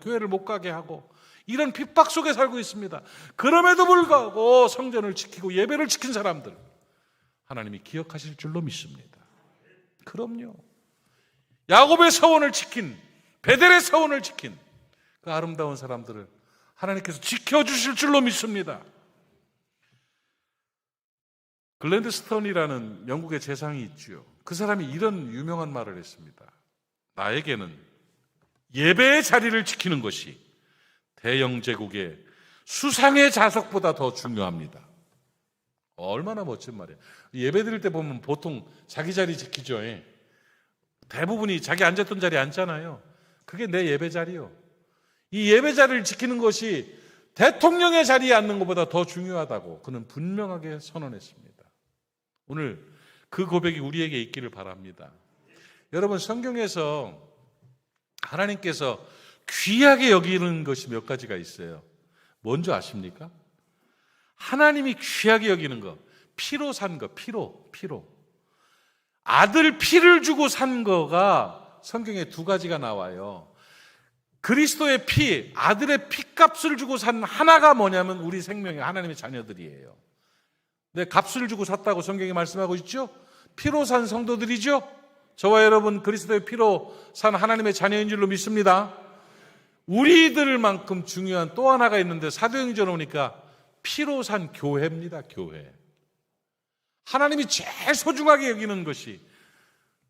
교회를 못 가게 하고 이런 핍박 속에 살고 있습니다. 그럼에도 불구하고 성전을 지키고 예배를 지킨 사람들 하나님이 기억하실 줄로 믿습니다. 그럼요. 야곱의 서원을 지킨, 베델의 서원을 지킨 그 아름다운 사람들을 하나님께서 지켜주실 줄로 믿습니다. 글렌드 스턴이라는 영국의 재상이 있죠. 그 사람이 이런 유명한 말을 했습니다. 나에게는 예배의 자리를 지키는 것이 대영제국의 수상의 자석보다 더 중요합니다. 얼마나 멋진 말이에요. 예배 드릴 때 보면 보통 자기 자리 지키죠. 대부분이 자기 앉았던 자리에 앉잖아요. 그게 내 예배 자리요. 이 예배 자리를 지키는 것이 대통령의 자리에 앉는 것보다 더 중요하다고 그는 분명하게 선언했습니다. 오늘 그 고백이 우리에게 있기를 바랍니다. 여러분, 성경에서 하나님께서 귀하게 여기는 것이 몇 가지가 있어요. 뭔지 아십니까? 하나님이 귀하게 여기는 거, 피로 산 거, 피로. 아들 피를 주고 산 거가 성경에 두 가지가 나와요. 그리스도의 피, 아들의 피값을 주고 산 하나가 뭐냐면 우리 생명의 하나님의 자녀들이에요. 내 값을 주고 샀다고 성경이 말씀하고 있죠? 피로 산 성도들이죠? 저와 여러분 그리스도의 피로 산 하나님의 자녀인 줄로 믿습니다. 우리들만큼 중요한 또 하나가 있는데 사도행전 오니까 피로 산 교회입니다. 교회. 하나님이 제일 소중하게 여기는 것이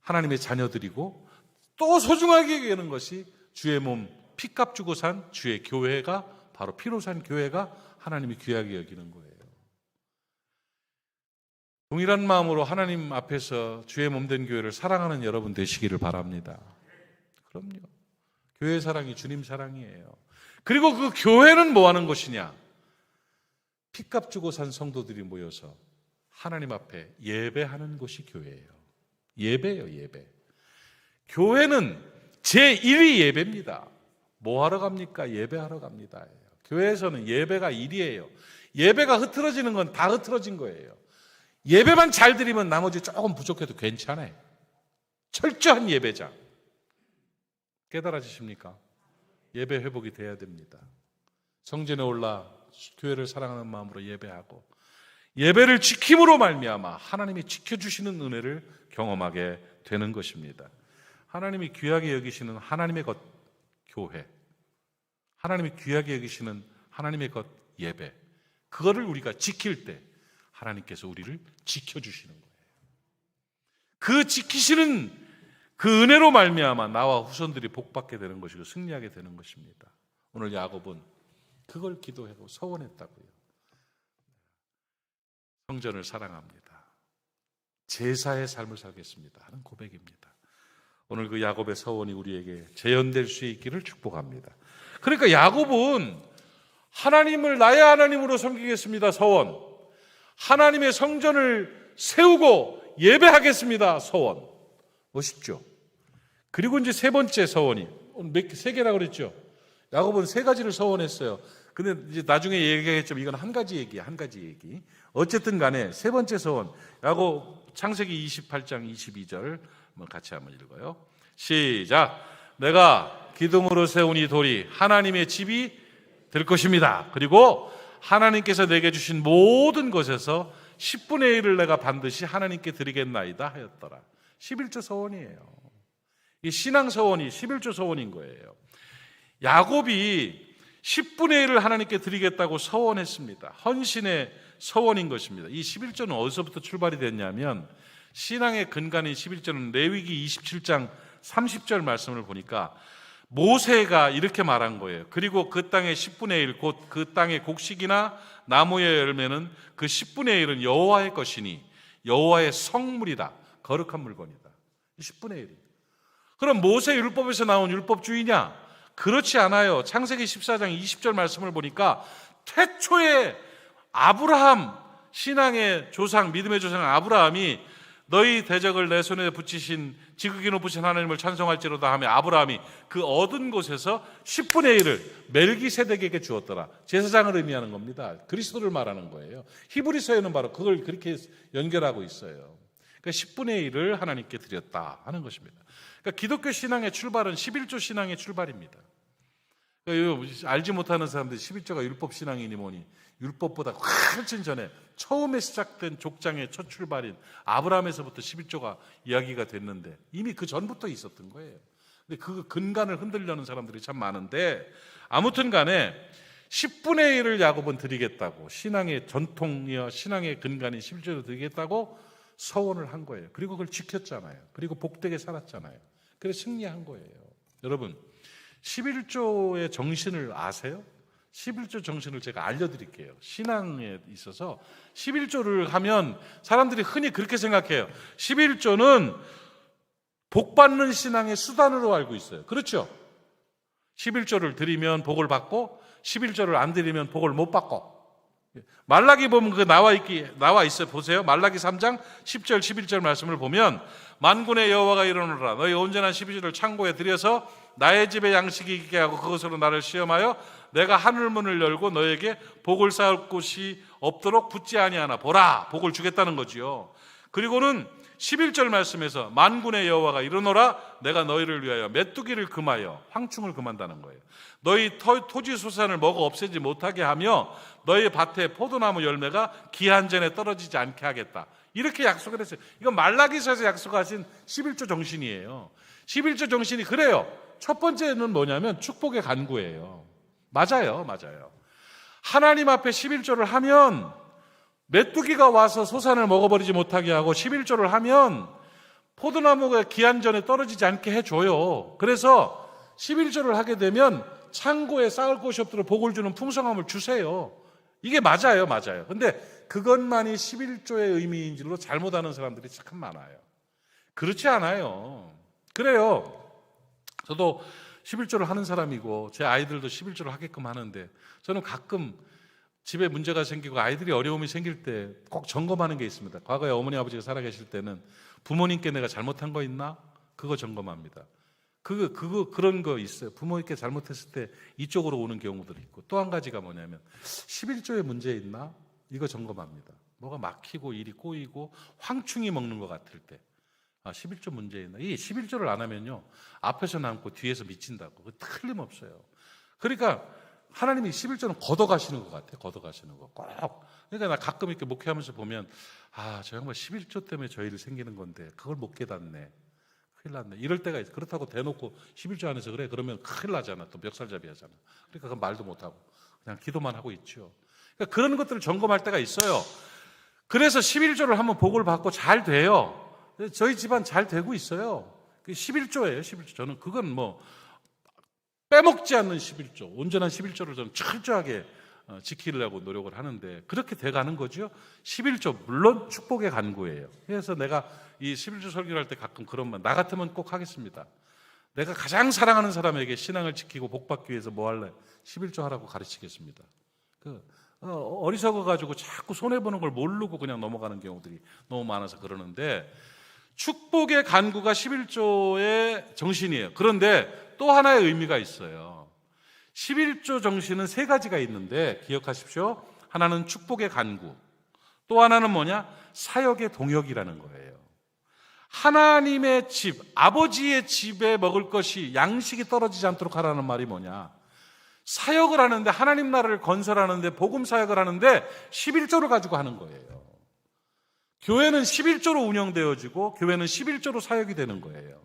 하나님의 자녀들이고 또 소중하게 여기는 것이 주의 몸 피값 주고 산 주의 교회가 바로 피로 산 교회가 하나님이 귀하게 여기는 거예요. 동일한 마음으로 하나님 앞에서 주의 몸된 교회를 사랑하는 여러분 되시기를 바랍니다. 그럼요. 교회 사랑이 주님 사랑이에요. 그리고 그 교회는 뭐 하는 것이냐? 피값 주고 산 성도들이 모여서 하나님 앞에 예배하는 곳이 교회예요. 예배예요, 예배. 교회는 제1위 예배입니다. 뭐 하러 갑니까? 예배하러 갑니다. 교회에서는 예배가 1위예요. 예배가 흐트러지는 건 다 흐트러진 거예요. 예배만 잘 드리면 나머지 조금 부족해도 괜찮아요. 철저한 예배자. 깨달아지십니까? 예배 회복이 돼야 됩니다. 성전에 올라 교회를 사랑하는 마음으로 예배하고 예배를 지킴으로 말미암아 하나님이 지켜주시는 은혜를 경험하게 되는 것입니다. 하나님이 귀하게 여기시는 하나님의 것 교회, 하나님이 귀하게 여기시는 하나님의 것 예배, 그거를 우리가 지킬 때 하나님께서 우리를 지켜주시는 거예요. 그 지키시는 그 은혜로 말미암아 나와 후손들이 복받게 되는 것이고 승리하게 되는 것입니다. 오늘 야곱은 그걸 기도하고 서원했다고요. 성전을 사랑합니다. 제사의 삶을 살겠습니다 하는 고백입니다. 오늘 그 야곱의 서원이 우리에게 재현될 수 있기를 축복합니다. 그러니까 야곱은 하나님을 나의 하나님으로 섬기겠습니다 서원, 하나님의 성전을 세우고 예배하겠습니다 서원. 멋있죠? 그리고 이제 세 번째 서원이 세 개라고 그랬죠? 야곱은 세 가지를 서원했어요. 근데 이제 나중에 얘기하겠지만 이건 한 가지 얘기. 어쨌든 간에 세 번째 서원, 야곱 창세기 28장 22절 같이 한번 읽어요. 시작. 내가 기둥으로 세운 이 돌이 하나님의 집이 될 것입니다. 그리고 하나님께서 내게 주신 모든 것에서 10분의 1을 내가 반드시 하나님께 드리겠나이다 하였더라. 11조 서원이에요. 이 신앙 서원이 11조 서원인 거예요. 야곱이 10분의 1을 하나님께 드리겠다고 서원했습니다. 헌신의 서원인 것입니다. 이 11조는 어디서부터 출발이 됐냐면 신앙의 근간인 11조는 레위기 27장 30절 말씀을 보니까 모세가 이렇게 말한 거예요. 그리고 그 땅의 10분의 1 곧 그 땅의 곡식이나 나무의 열매는 그 10분의 1은 여호와의 것이니 여호와의 성물이다. 거룩한 물건이다. 10분의 1이. 그럼 모세 율법에서 나온 율법주의냐? 그렇지 않아요. 창세기 14장 20절 말씀을 보니까 태초에 아브라함, 신앙의 조상, 믿음의 조상 아브라함이 너희 대적을 내 손에 붙이신 지극히 높으신 하나님을 찬송할지로다 하며 아브라함이 그 얻은 곳에서 10분의 1을 멜기세덱에게 주었더라. 제사장을 의미하는 겁니다. 그리스도를 말하는 거예요. 히브리서에는 바로 그걸 그렇게 연결하고 있어요. 그러니까 10분의 1을 하나님께 드렸다 하는 것입니다. 그러니까 기독교 신앙의 출발은 11조 신앙의 출발입니다. 그러니까 알지 못하는 사람들이 11조가 율법 신앙이니 뭐니, 율법보다 훨씬 전에 처음에 시작된 족장의 첫 출발인 아브라함에서부터 11조가 이야기가 됐는데 이미 그 전부터 있었던 거예요. 근데 그 근간을 흔들려는 사람들이 참 많은데 아무튼 간에 10분의 1을 야곱은 드리겠다고, 신앙의 전통이여 신앙의 근간인 11조를 드리겠다고 서원을 한 거예요. 그리고 그걸 지켰잖아요. 그리고 복되게 살았잖아요. 그래서 승리한 거예요. 여러분, 11조의 정신을 아세요? 11조 정신을 제가 알려드릴게요. 신앙에 있어서 11조를 하면 사람들이 흔히 그렇게 생각해요. 11조는 복받는 신앙의 수단으로 알고 있어요. 그렇죠? 11조를 드리면 복을 받고 11조를 안 드리면 복을 못 받고. 말라기 보면 그 나와 있어요. 보세요. 말라기 3장 10절 11절 말씀을 보면 만군의 여호와가 이르노라 너희 온전한 12조를 창고에 들여서 나의 집에 양식이 있게 하고 그것으로 나를 시험하여 내가 하늘문을 열고 너에게 복을 쌓을 곳이 없도록 붙지 아니하나 보라 복을 주겠다는 거지요. 그리고는 11절 말씀에서 만군의 여호와가 이르노라 내가 너희를 위하여 메뚜기를 금하여 황충을 금한다는 거예요. 너희 토지 소산을 먹어 없애지 못하게 하며 너희 밭에 포도나무 열매가 기한전에 떨어지지 않게 하겠다. 이렇게 약속을 했어요. 이건 말라기서에서 약속하신 11조 정신이에요. 11조 정신이 그래요. 첫 번째는 뭐냐면 축복의 간구예요. 맞아요. 하나님 앞에 11조를 하면 메뚜기가 와서 소산을 먹어버리지 못하게 하고 11조를 하면 포도나무가 기한전에 떨어지지 않게 해줘요. 그래서 11조를 하게 되면 창고에 쌓을 곳이 없도록 복을 주는 풍성함을 주세요. 이게 맞아요. 근데 그것만이 11조의 의미인 줄로 잘못하는 사람들이 참 많아요. 그렇지 않아요. 그래요. 저도 11조를 하는 사람이고 제 아이들도 11조를 하게끔 하는데 저는 가끔 집에 문제가 생기고 아이들이 어려움이 생길 때 꼭 점검하는 게 있습니다. 과거에 어머니 아버지가 살아계실 때는 부모님께 내가 잘못한 거 있나? 그거 점검합니다. 그런 거 있어요. 부모님께 잘못했을 때 이쪽으로 오는 경우들이 있고 또 한 가지가 뭐냐면 11조에 문제 있나? 이거 점검합니다. 뭐가 막히고 일이 꼬이고 황충이 먹는 것 같을 때 아, 11조 문제 있나? 이 11조를 안 하면요, 앞에서 남고 뒤에서 미친다고. 그 틀림없어요. 그러니까 하나님이 11조는 걷어가시는 것 같아요. 걷어가시는 거 꼭. 그러니까 나 가끔 이렇게 목회하면서 보면, 아, 저 양반 11조 때문에 저 일이 생기는 건데 그걸 못 깨닫네. 큰일 났네. 이럴 때가 있어. 그렇다고 대놓고 11조 안에서 그래 그러면 큰일 나잖아. 또 멱살잡이 하잖아. 그러니까 그건 말도 못하고 그냥 기도만 하고 있죠. 그러니까 그런 것들을 점검할 때가 있어요. 그래서 11조를 한번 보고를 받고 잘 돼요. 저희 집안 잘 되고 있어요. 11조예요. 11조. 저는 그건 뭐 빼먹지 않는 11조, 온전한 11조를 저는 철저하게 지키려고 노력을 하는데 그렇게 돼가는 거죠. 11조 물론 축복의 간구예요. 그래서 내가 이 11조 설교를 할 때 가끔 그런 말, 나 같으면 꼭 하겠습니다. 내가 가장 사랑하는 사람에게 신앙을 지키고 복받기 위해서 뭐 할래? 11조 하라고 가르치겠습니다. 어리석어가지고 자꾸 손해보는 걸 모르고 그냥 넘어가는 경우들이 너무 많아서 그러는데, 축복의 간구가 11조의 정신이에요. 그런데 또 하나의 의미가 있어요. 11조 정신은 세 가지가 있는데 기억하십시오. 하나는 축복의 간구, 또 하나는 뭐냐? 사역의 동역이라는 거예요. 하나님의 집, 아버지의 집에 먹을 것이 양식이 떨어지지 않도록 하라는 말이 뭐냐? 사역을 하는데, 하나님 나라를 건설하는데, 복음 사역을 하는데 11조를 가지고 하는 거예요. 교회는 11조로 운영되어지고 교회는 11조로 사역이 되는 거예요.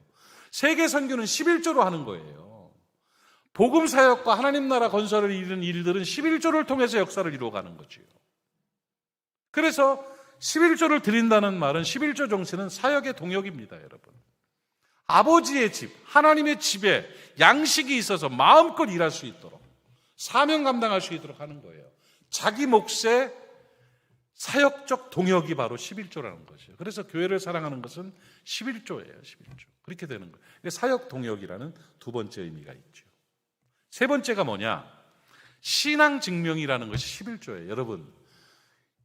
세계 선교는 11조로 하는 거예요. 복음 사역과 하나님 나라 건설을 이루는 일들은 11조를 통해서 역사를 이루어가는 거죠. 그래서 11조를 드린다는 말은, 11조 정신은 사역의 동역입니다, 여러분. 아버지의 집, 하나님의 집에 양식이 있어서 마음껏 일할 수 있도록, 사명 감당할 수 있도록 하는 거예요. 자기 몫의 사역적 동역이 바로 11조라는 것이에요. 그래서 교회를 사랑하는 것은 11조예요. 11조. 그렇게 되는 거예요. 사역 동역이라는 두 번째 의미가 있죠. 세 번째가 뭐냐? 신앙 증명이라는 것이 11조예요. 여러분,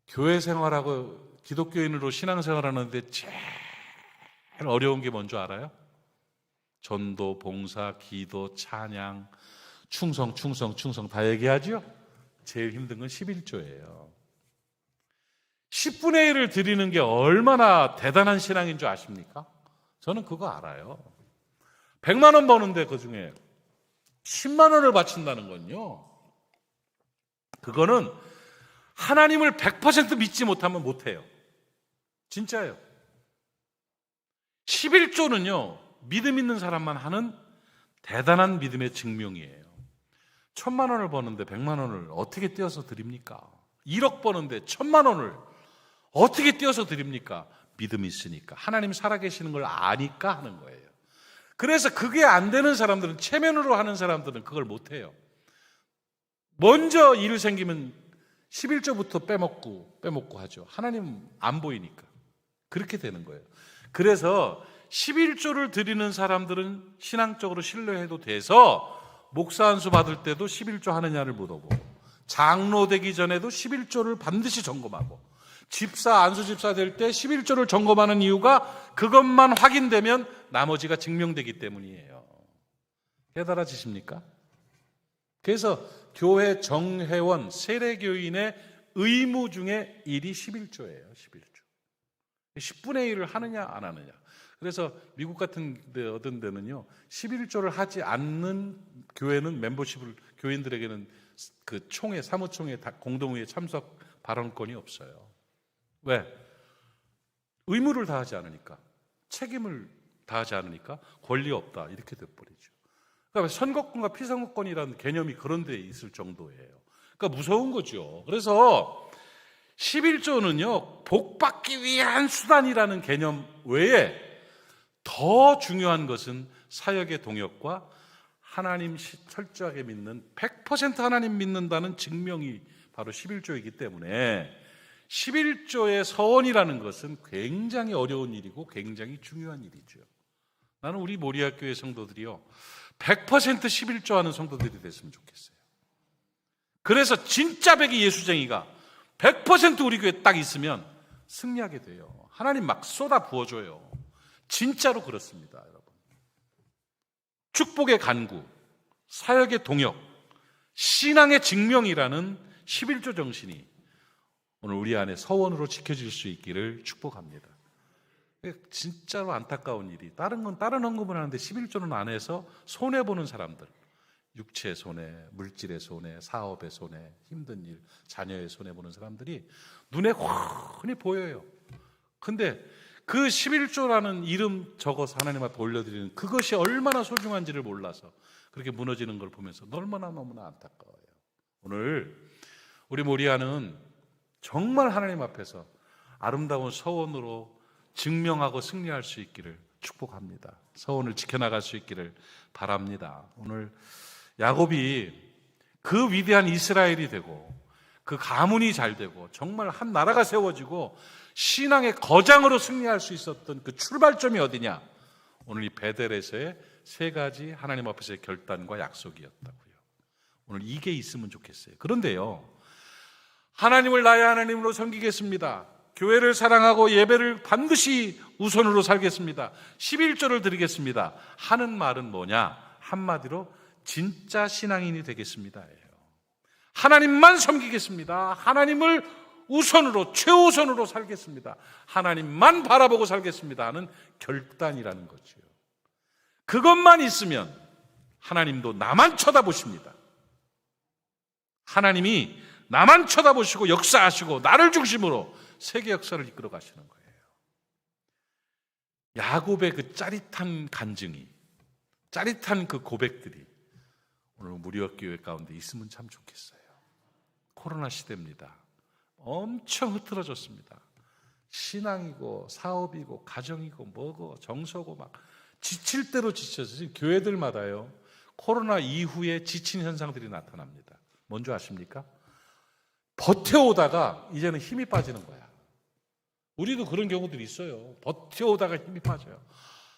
교회 생활하고 기독교인으로 신앙 생활하는데 제일 어려운 게 뭔지 알아요? 전도, 봉사, 기도, 찬양, 충성 다 얘기하죠? 제일 힘든 건 11조예요. 10분의 1을 드리는 게 얼마나 대단한 신앙인 줄 아십니까? 저는 그거 알아요. 100만 원 버는데 그중에 10만 원을 바친다는 건요, 그거는 하나님을 100% 믿지 못하면 못해요. 진짜예요. 11조는요 믿음 있는 사람만 하는 대단한 믿음의 증명이에요. 1000만 원을 버는데 100만 원을 어떻게 떼어서 드립니까? 1억 버는데 1000만 원을 어떻게 떼어서 드립니까? 믿음이 있으니까, 하나님 살아계시는 걸 아니까 하는 거예요. 그래서 그게 안 되는 사람들은, 체면으로 하는 사람들은 그걸 못해요. 먼저 일 생기면 11조부터 빼먹고 하죠. 하나님 안 보이니까. 그렇게 되는 거예요. 그래서 11조를 드리는 사람들은 신앙적으로 신뢰해도 돼서 목사 안수 받을 때도 11조 하느냐를 물어보고, 장로 되기 전에도 11조를 반드시 점검하고, 집사, 안수집사 될 때 11조를 점검하는 이유가 그것만 확인되면 나머지가 증명되기 때문이에요. 깨달아지십니까? 그래서 교회 정회원, 세례교인의 의무 중에 1이 11조예요. 11조. 10분의 1을 하느냐 안 하느냐. 그래서 미국 같은 데 어떤 데는요, 11조를 하지 않는 교회는 멤버십을, 교인들에게는 그 총회, 사무총회 공동회의 참석 발언권이 없어요. 왜? 의무를 다하지 않으니까, 책임을 다하지 않으니까 권리 없다, 이렇게 돼버리죠. 그러니까 선거권과 피선거권이라는 개념이 그런 데 있을 정도예요. 그러니까 무서운 거죠. 그래서 11조는요 복 받기 위한 수단이라는 개념 외에 더 중요한 것은 사역의 동역과 하나님 철저하게 믿는, 100% 하나님 믿는다는 증명이 바로 11조이기 때문에 11조의 서원이라는 것은 굉장히 어려운 일이고 굉장히 중요한 일이죠. 나는 우리 모리아교회 성도들이요 100% 11조 하는 성도들이 됐으면 좋겠어요. 그래서 진짜 백이 예수쟁이가 100% 우리 교회에 딱 있으면 승리하게 돼요. 하나님 막 쏟아 부어줘요. 진짜로 그렇습니다, 여러분. 축복의 간구, 사역의 동역, 신앙의 증명이라는 11조 정신이 오늘 우리 안에 서원으로 지켜질 수 있기를 축복합니다. 진짜로 안타까운 일이, 다른 헌금을 하는데 11조는 안 해서 손해보는 사람들, 육체의 손해, 물질의 손해, 사업의 손해, 힘든 일, 자녀의 손해보는 사람들이 눈에 훤히 보여요. 근데 그 11조라는 이름 적어서 하나님 앞에 올려드리는 그것이 얼마나 소중한지를 몰라서 그렇게 무너지는 걸 보면서 너무나 안타까워요. 오늘 우리 모리아는 정말 하나님 앞에서 아름다운 서원으로 증명하고 승리할 수 있기를 축복합니다. 서원을 지켜나갈 수 있기를 바랍니다. 오늘 야곱이 그 위대한 이스라엘이 되고 그 가문이 잘 되고 정말 한 나라가 세워지고 신앙의 거장으로 승리할 수 있었던 그 출발점이 어디냐? 오늘 이 베델에서의 세 가지 하나님 앞에서의 결단과 약속이었다고요. 오늘 이게 있으면 좋겠어요. 그런데요, 하나님을 나의 하나님으로 섬기겠습니다. 교회를 사랑하고 예배를 반드시 우선으로 살겠습니다. 11조를 드리겠습니다. 하는 말은 뭐냐? 한마디로 진짜 신앙인이 되겠습니다. 하나님만 섬기겠습니다. 하나님을 우선으로, 최우선으로 살겠습니다. 하나님만 바라보고 살겠습니다 하는 결단이라는 거죠. 그것만 있으면 하나님도 나만 쳐다보십니다. 하나님이 나만 쳐다보시고 역사하시고 나를 중심으로 세계 역사를 이끌어 가시는 거예요. 야곱의 그 짜릿한 간증이, 짜릿한 그 고백들이 오늘 무리교회 가운데 있으면 참 좋겠어요. 코로나 시대입니다. 엄청 흐트러졌습니다. 신앙이고 사업이고 가정이고 뭐고 정서고 막 지칠 대로 지쳐서 지금 교회들마다요, 코로나 이후에 지친 현상들이 나타납니다. 뭔지 아십니까? 버텨오다가 이제는 힘이 빠지는 거야. 우리도 그런 경우들이 있어요. 버텨오다가 힘이 빠져요.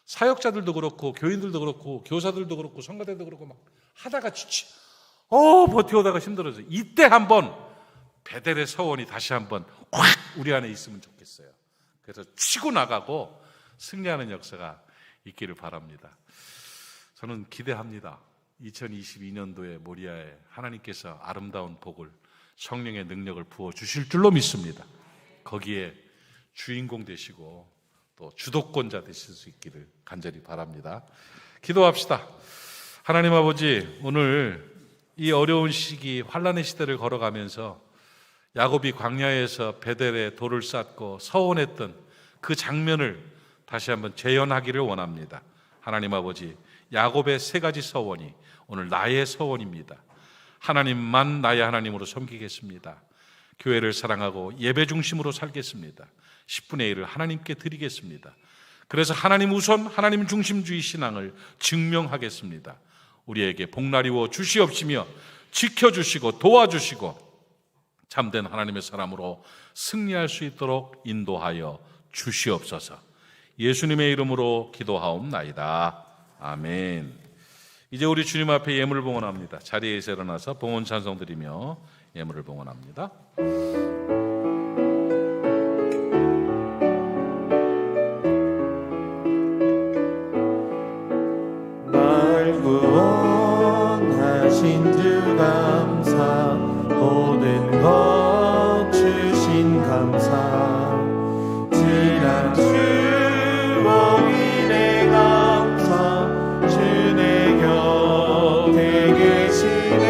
사역자들도 그렇고 교인들도 그렇고 교사들도 그렇고 성가대도 그렇고 막 하다가 버텨오다가 힘들어져. 이때 한번 베델의 서원이 다시 한번 확 우리 안에 있으면 좋겠어요. 그래서 치고 나가고 승리하는 역사가 있기를 바랍니다. 저는 기대합니다. 2022년도에 모리아에 하나님께서 아름다운 복을, 성령의 능력을 부어주실 줄로 믿습니다. 거기에 주인공 되시고 또 주도권자 되실 수 있기를 간절히 바랍니다. 기도합시다. 하나님 아버지, 오늘 이 어려운 시기, 환난의 시대를 걸어가면서 야곱이 광야에서 베델에 돌을 쌓고 서원했던 그 장면을 다시 한번 재현하기를 원합니다. 하나님 아버지, 야곱의 세 가지 서원이 오늘 나의 서원입니다. 하나님만 나의 하나님으로 섬기겠습니다. 교회를 사랑하고 예배 중심으로 살겠습니다. 10분의 1을 하나님께 드리겠습니다. 그래서 하나님 우선, 하나님 중심주의 신앙을 증명하겠습니다. 우리에게 복날이워 주시옵시며 지켜주시고 도와주시고 참된 하나님의 사람으로 승리할 수 있도록 인도하여 주시옵소서. 예수님의 이름으로 기도하옵나이다. 아멘. 이제 우리 주님 앞에 예물을 봉헌합니다. 자리에서 일어나서 봉헌 찬송 드리며 예물을 봉헌합니다. 날 구원하신 주 감사, 모든 것 주신 감사, 지난 추억이네 감사, 주내 곁에 계시네,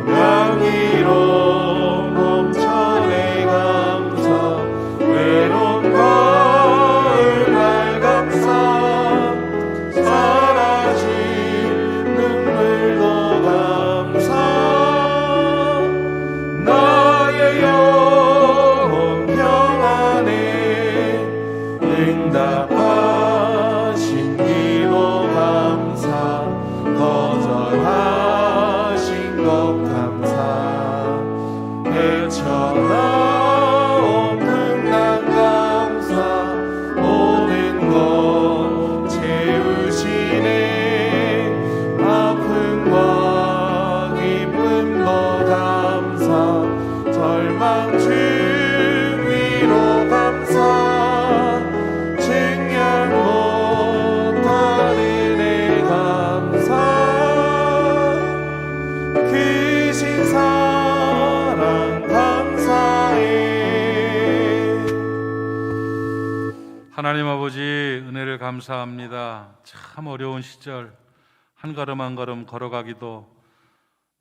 향기로운 봄철의 감사, 외로운 가을날 감사, 사라진 눈물도 감사, 나 아버지, 은혜를 감사합니다. 참 어려운 시절 한 걸음 한 걸음 걸어가기도,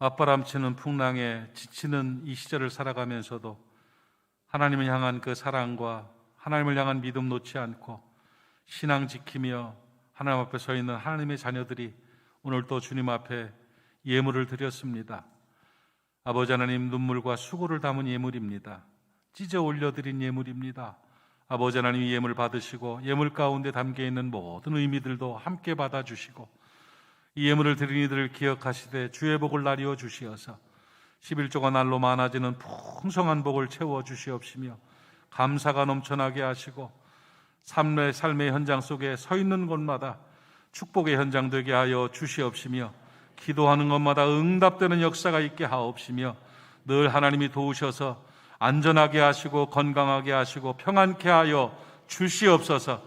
맞바람치는 풍랑에 지치는 이 시절을 살아가면서도 하나님을 향한 그 사랑과 하나님을 향한 믿음 놓지 않고 신앙 지키며 하나님 앞에 서 있는 하나님의 자녀들이 오늘 또 주님 앞에 예물을 드렸습니다. 아버지 하나님, 눈물과 수고를 담은 예물입니다. 찢어 올려드린 예물입니다. 아버지 하나님, 이 예물 받으시고 예물 가운데 담겨있는 모든 의미들도 함께 받아주시고 이 예물을 드린 이들을 기억하시되 주의 복을 나리워 주시어서 11조가 날로 많아지는 풍성한 복을 채워 주시옵시며 감사가 넘쳐나게 하시고 삶의 현장 속에 서 있는 곳마다 축복의 현장 되게 하여 주시옵시며 기도하는 것마다 응답되는 역사가 있게 하옵시며 늘 하나님이 도우셔서 안전하게 하시고 건강하게 하시고 평안케 하여 주시옵소서.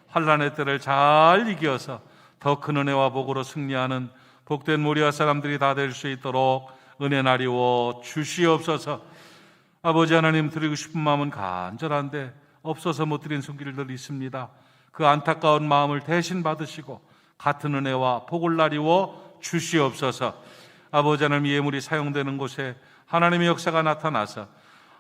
환난의 때를 잘 이겨서 더 큰 은혜와 복으로 승리하는 복된 모리아 사람들이 다 될 수 있도록 은혜 나리워 주시옵소서. 아버지 하나님, 드리고 싶은 마음은 간절한데 없어서 못 드린 손길들 있습니다. 그 안타까운 마음을 대신 받으시고 같은 은혜와 복을 나리워 주시옵소서. 아버지 하나님, 예물이 사용되는 곳에 하나님의 역사가 나타나서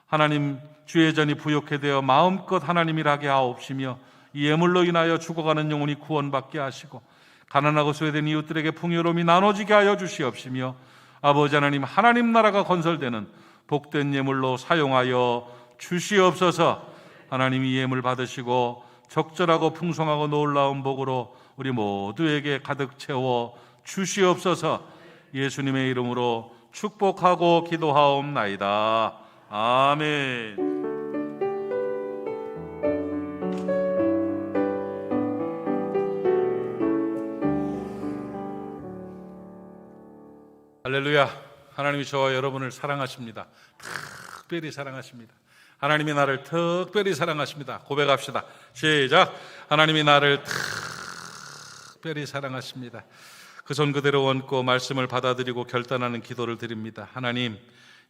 하나님 주의 전이 부욕해 되어 마음껏 하나님 일하게 하옵시며 이 예물로 인하여 죽어가는 영혼이 구원받게 하시고 가난하고 소외된 이웃들에게 풍요로움이 나눠지게 하여 주시옵시며 아버지 하나님, 하나님 나라가 건설되는 복된 예물로 사용하여 주시옵소서. 하나님, 이 예물 받으시고 적절하고 풍성하고 놀라운 복으로 우리 모두에게 가득 채워 주시옵소서. 예수님의 이름으로 축복하고 기도하옵나이다. 아멘. 할렐루야. 하나님이 저와 여러분을 사랑하십니다. 특별히 사랑하십니다. 하나님이 나를 특별히 사랑하십니다. 고백합시다. 시작. 하나님이 나를 특별히 사랑하십니다. 그 손 그대로 얹고 말씀을 받아들이고 결단하는 기도를 드립니다. 하나님,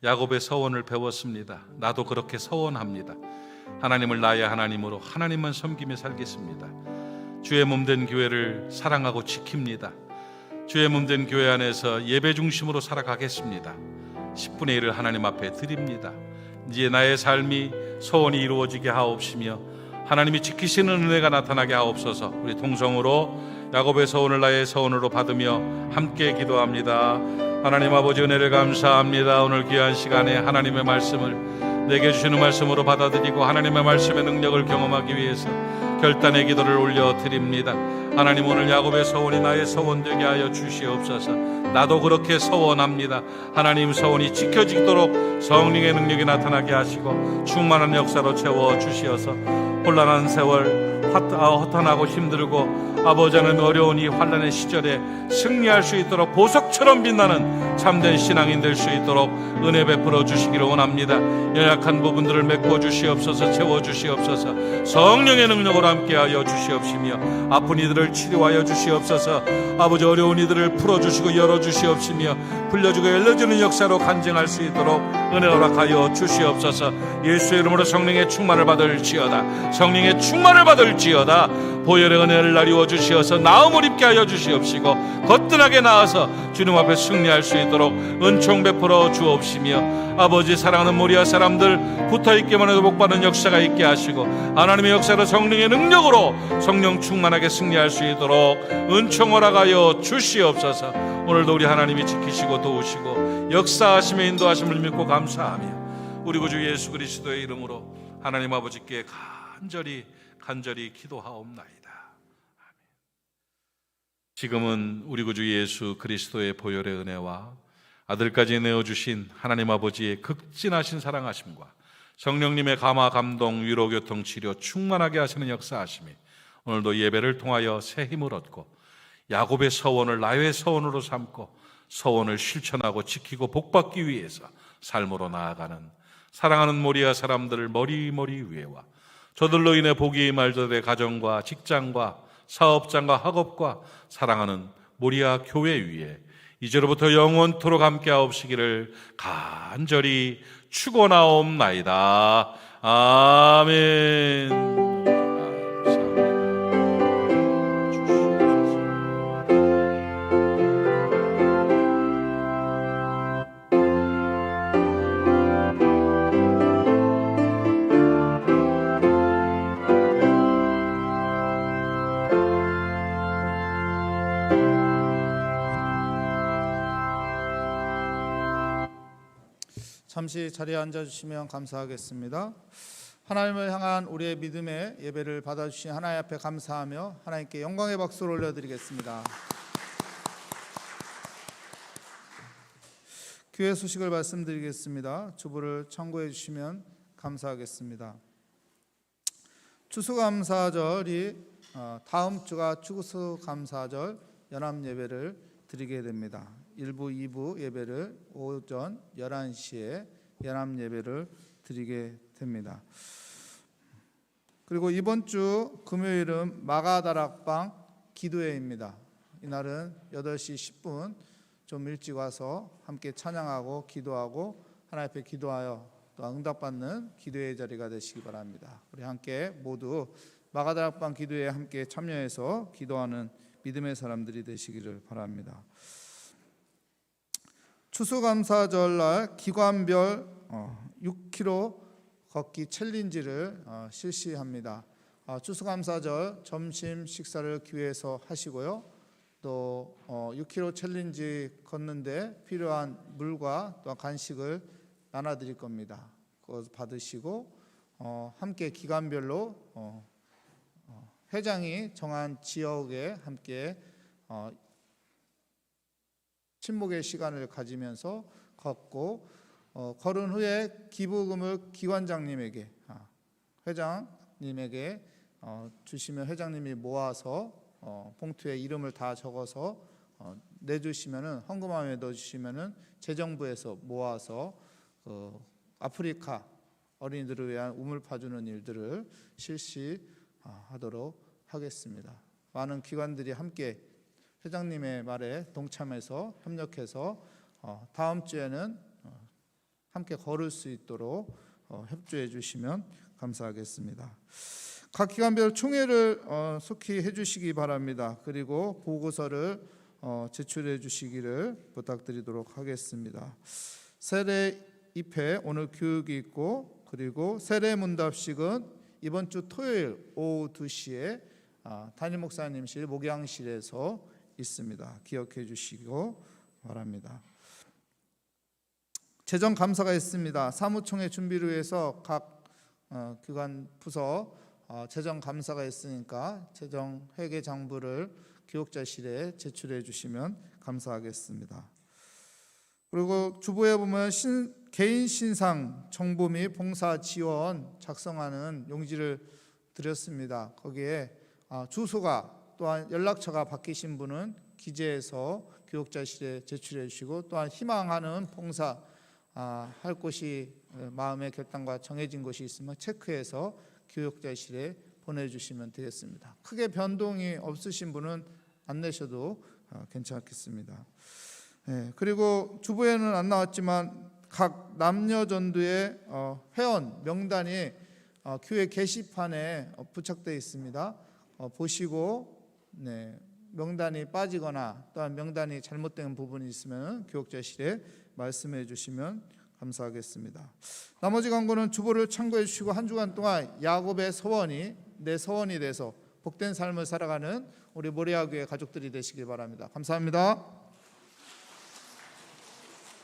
야곱의 서원을 배웠습니다. 나도 그렇게 서원합니다. 하나님을 나의 하나님으로 하나님만 섬기며 살겠습니다. 주의 몸된 교회를 사랑하고 지킵니다. 주의 몸된 교회 안에서 예배 중심으로 살아가겠습니다. 10분의 1을 하나님 앞에 드립니다. 이제 나의 삶이 소원이 이루어지게 하옵시며 하나님이 지키시는 은혜가 나타나게 하옵소서. 우리 통성으로 야곱의 서원을 나의 서원으로 받으며 함께 기도합니다. 하나님 아버지, 은혜를 감사합니다. 오늘 귀한 시간에 하나님의 말씀을 내게 주시는 말씀으로 받아들이고 하나님의 말씀의 능력을 경험하기 위해서 결단의 기도를 올려드립니다. 하나님, 오늘 야곱의 서원이 나의 서원 되게 하여 주시옵소서. 나도 그렇게 서원합니다. 하나님, 서원이 지켜지도록 성령의 능력이 나타나게 하시고 충만한 역사로 채워 주시어서 혼란한 세월, 허탄하고 힘들고 아버지 하나님 어려운 이 환난의 시절에 승리할 수 있도록 보석처럼 빛나는 참된 신앙인 될 수 있도록 은혜 베풀어 주시기를 원합니다. 연약한 부분들을 메꿔 주시옵소서. 채워 주시옵소서. 성령의 능력으로 함께하여 주시옵시며 아픈 이들을 치료하여 주시옵소서. 아버지, 어려운 이들을 풀어주시고 열어주시옵시며 불려주고 열려주는 역사로 간증할 수 있도록 은혜 허락하여 주시옵소서. 예수의 이름으로 성령의 충만을 받을지어다. 성령의 충만을 받을지어다. 보혈의 은혜를 나리워 주시어서 나음을 입게 하여 주시옵시고 거뜬하게 나아서 주님 앞에 승리할 수 있도록 은총 베풀어 주옵시며 아버지, 사랑하는 모리아 사람들 붙어있기만 해도 복받는 역사가 있게 하시고 하나님의 역사로 성령의 능력으로 성령 충만하게 승리할 수 있도록 은총 허락하여 주시옵소서. 오늘도 우리 하나님이 지키시고 도우시고 역사하시며 인도하심을 믿고 감사하며 우리 구주 예수 그리스도의 이름으로 하나님 아버지께 간절히 기도하옵나이다. 지금은 우리 구주 예수 그리스도의 보혈의 은혜와 아들까지 내어주신 하나님 아버지의 극진하신 사랑하심과 성령님의 감화, 감동, 위로, 교통, 치료 충만하게 하시는 역사하심이 오늘도 예배를 통하여 새 힘을 얻고 야곱의 서원을 나의 서원으로 삼고 서원을 실천하고 지키고 복받기 위해서 삶으로 나아가는 사랑하는 모리아 사람들을 머리머리 위에와 저들로 인해 복이 임할저들의 가정과 직장과 사업장과 학업과 사랑하는 모리아 교회 위에 이제로부터 영원토록 함께 하옵시기를 간절히 축원하옵나이다. 아멘. 감사합니다. 잠시 자리에 앉아주시면 감사하겠습니다. 하나님을 향한 우리의 믿음의 예배를 받아주신 하나님 앞에 감사하며 하나님께 영광의 박수를 올려드리겠습니다. 교회 소식을 말씀드리겠습니다. 주보를 참고해 주시면 감사하겠습니다. 추수감사절이 다음 주가 추수감사절 연합 예배를 드리게 됩니다. 1부, 2부 예배를 오전 11시에 연합 예배를 드리게 됩니다. 그리고 이번 주 금요일은 마가다락방 기도회입니다. 이날은 8시 10분 좀 일찍 와서 함께 찬양하고 기도하고 하나님 앞에 기도하여 또 응답받는 기도의 자리가 되시기 바랍니다. 우리 함께 모두 마가다락방 기도회에 함께 참여해서 기도하는 믿음의 사람들이 되시기를 바랍니다. 추수감사절날 기관별 6km 걷기 챌린지를 실시합니다. 추수감사절 점심 식사를 교회에서 하시고요. 또 6km 챌린지 걷는데 필요한 물과 또 간식을 나눠드릴 겁니다. 그거 받으시고 함께 기관별로 회장이 정한 지역에 함께 친목의 시간을 가지면서 걷고 걸은 후에 기부금을 기관장님에게 회장님에게 주시면 회장님이 모아서 봉투에 이름을 다 적어서 내주시면은 헌금함에 넣어주시면은 재정부에서 모아서 아프리카 어린이들을 위한 우물 파주는 일들을 실시하도록 하겠습니다. 많은 기관들이 함께 회장님의 말에 동참해서 협력해서 다음 주에는 함께 걸을 수 있도록 협조해 주시면 감사하겠습니다. 각 기관별 총회를 속히 해주시기 바랍니다. 그리고 보고서를 제출해 주시기를 부탁드리도록 하겠습니다. 세례 입회 오늘 교육이 있고 그리고 세례 문답식은 이번 주 토요일 오후 2시에 담임 목사님실 목양실에서 있습니다. 기억해 주시고 바랍니다. 재정 감사가 있습니다. 사무총회 준비를 위해서 각 기관 부서 재정 감사가 있으니까 재정 회계 장부를 교육자실에 제출해 주시면 감사하겠습니다. 그리고 주보에 보면 개인 신상 정보 및 봉사 지원 작성하는 용지를 드렸습니다. 거기에 주소가 또한 연락처가 바뀌신 분은 기재해서 교육자실에 제출해 주시고 또한 희망하는 봉사 할 곳이 마음의 결단과 정해진 곳이 있으면 체크해서 교육자실에 보내주시면 되겠습니다. 크게 변동이 없으신 분은 안 내셔도 괜찮겠습니다. 그리고 주보에는 안 나왔지만 각 남녀 전도의 회원 명단이 교회 게시판에 부착되어 있습니다. 보시고 명단이 빠지거나 또한 명단이 잘못된 부분이 있으면 교육자실에 말씀해 주시면 감사하겠습니다. 나머지 광고는 주보를 참고해 주시고 한 주간 동안 야곱의 서원이 내 서원이 돼서 복된 삶을 살아가는 우리 모리아교회 가족들이 되시길 바랍니다. 감사합니다.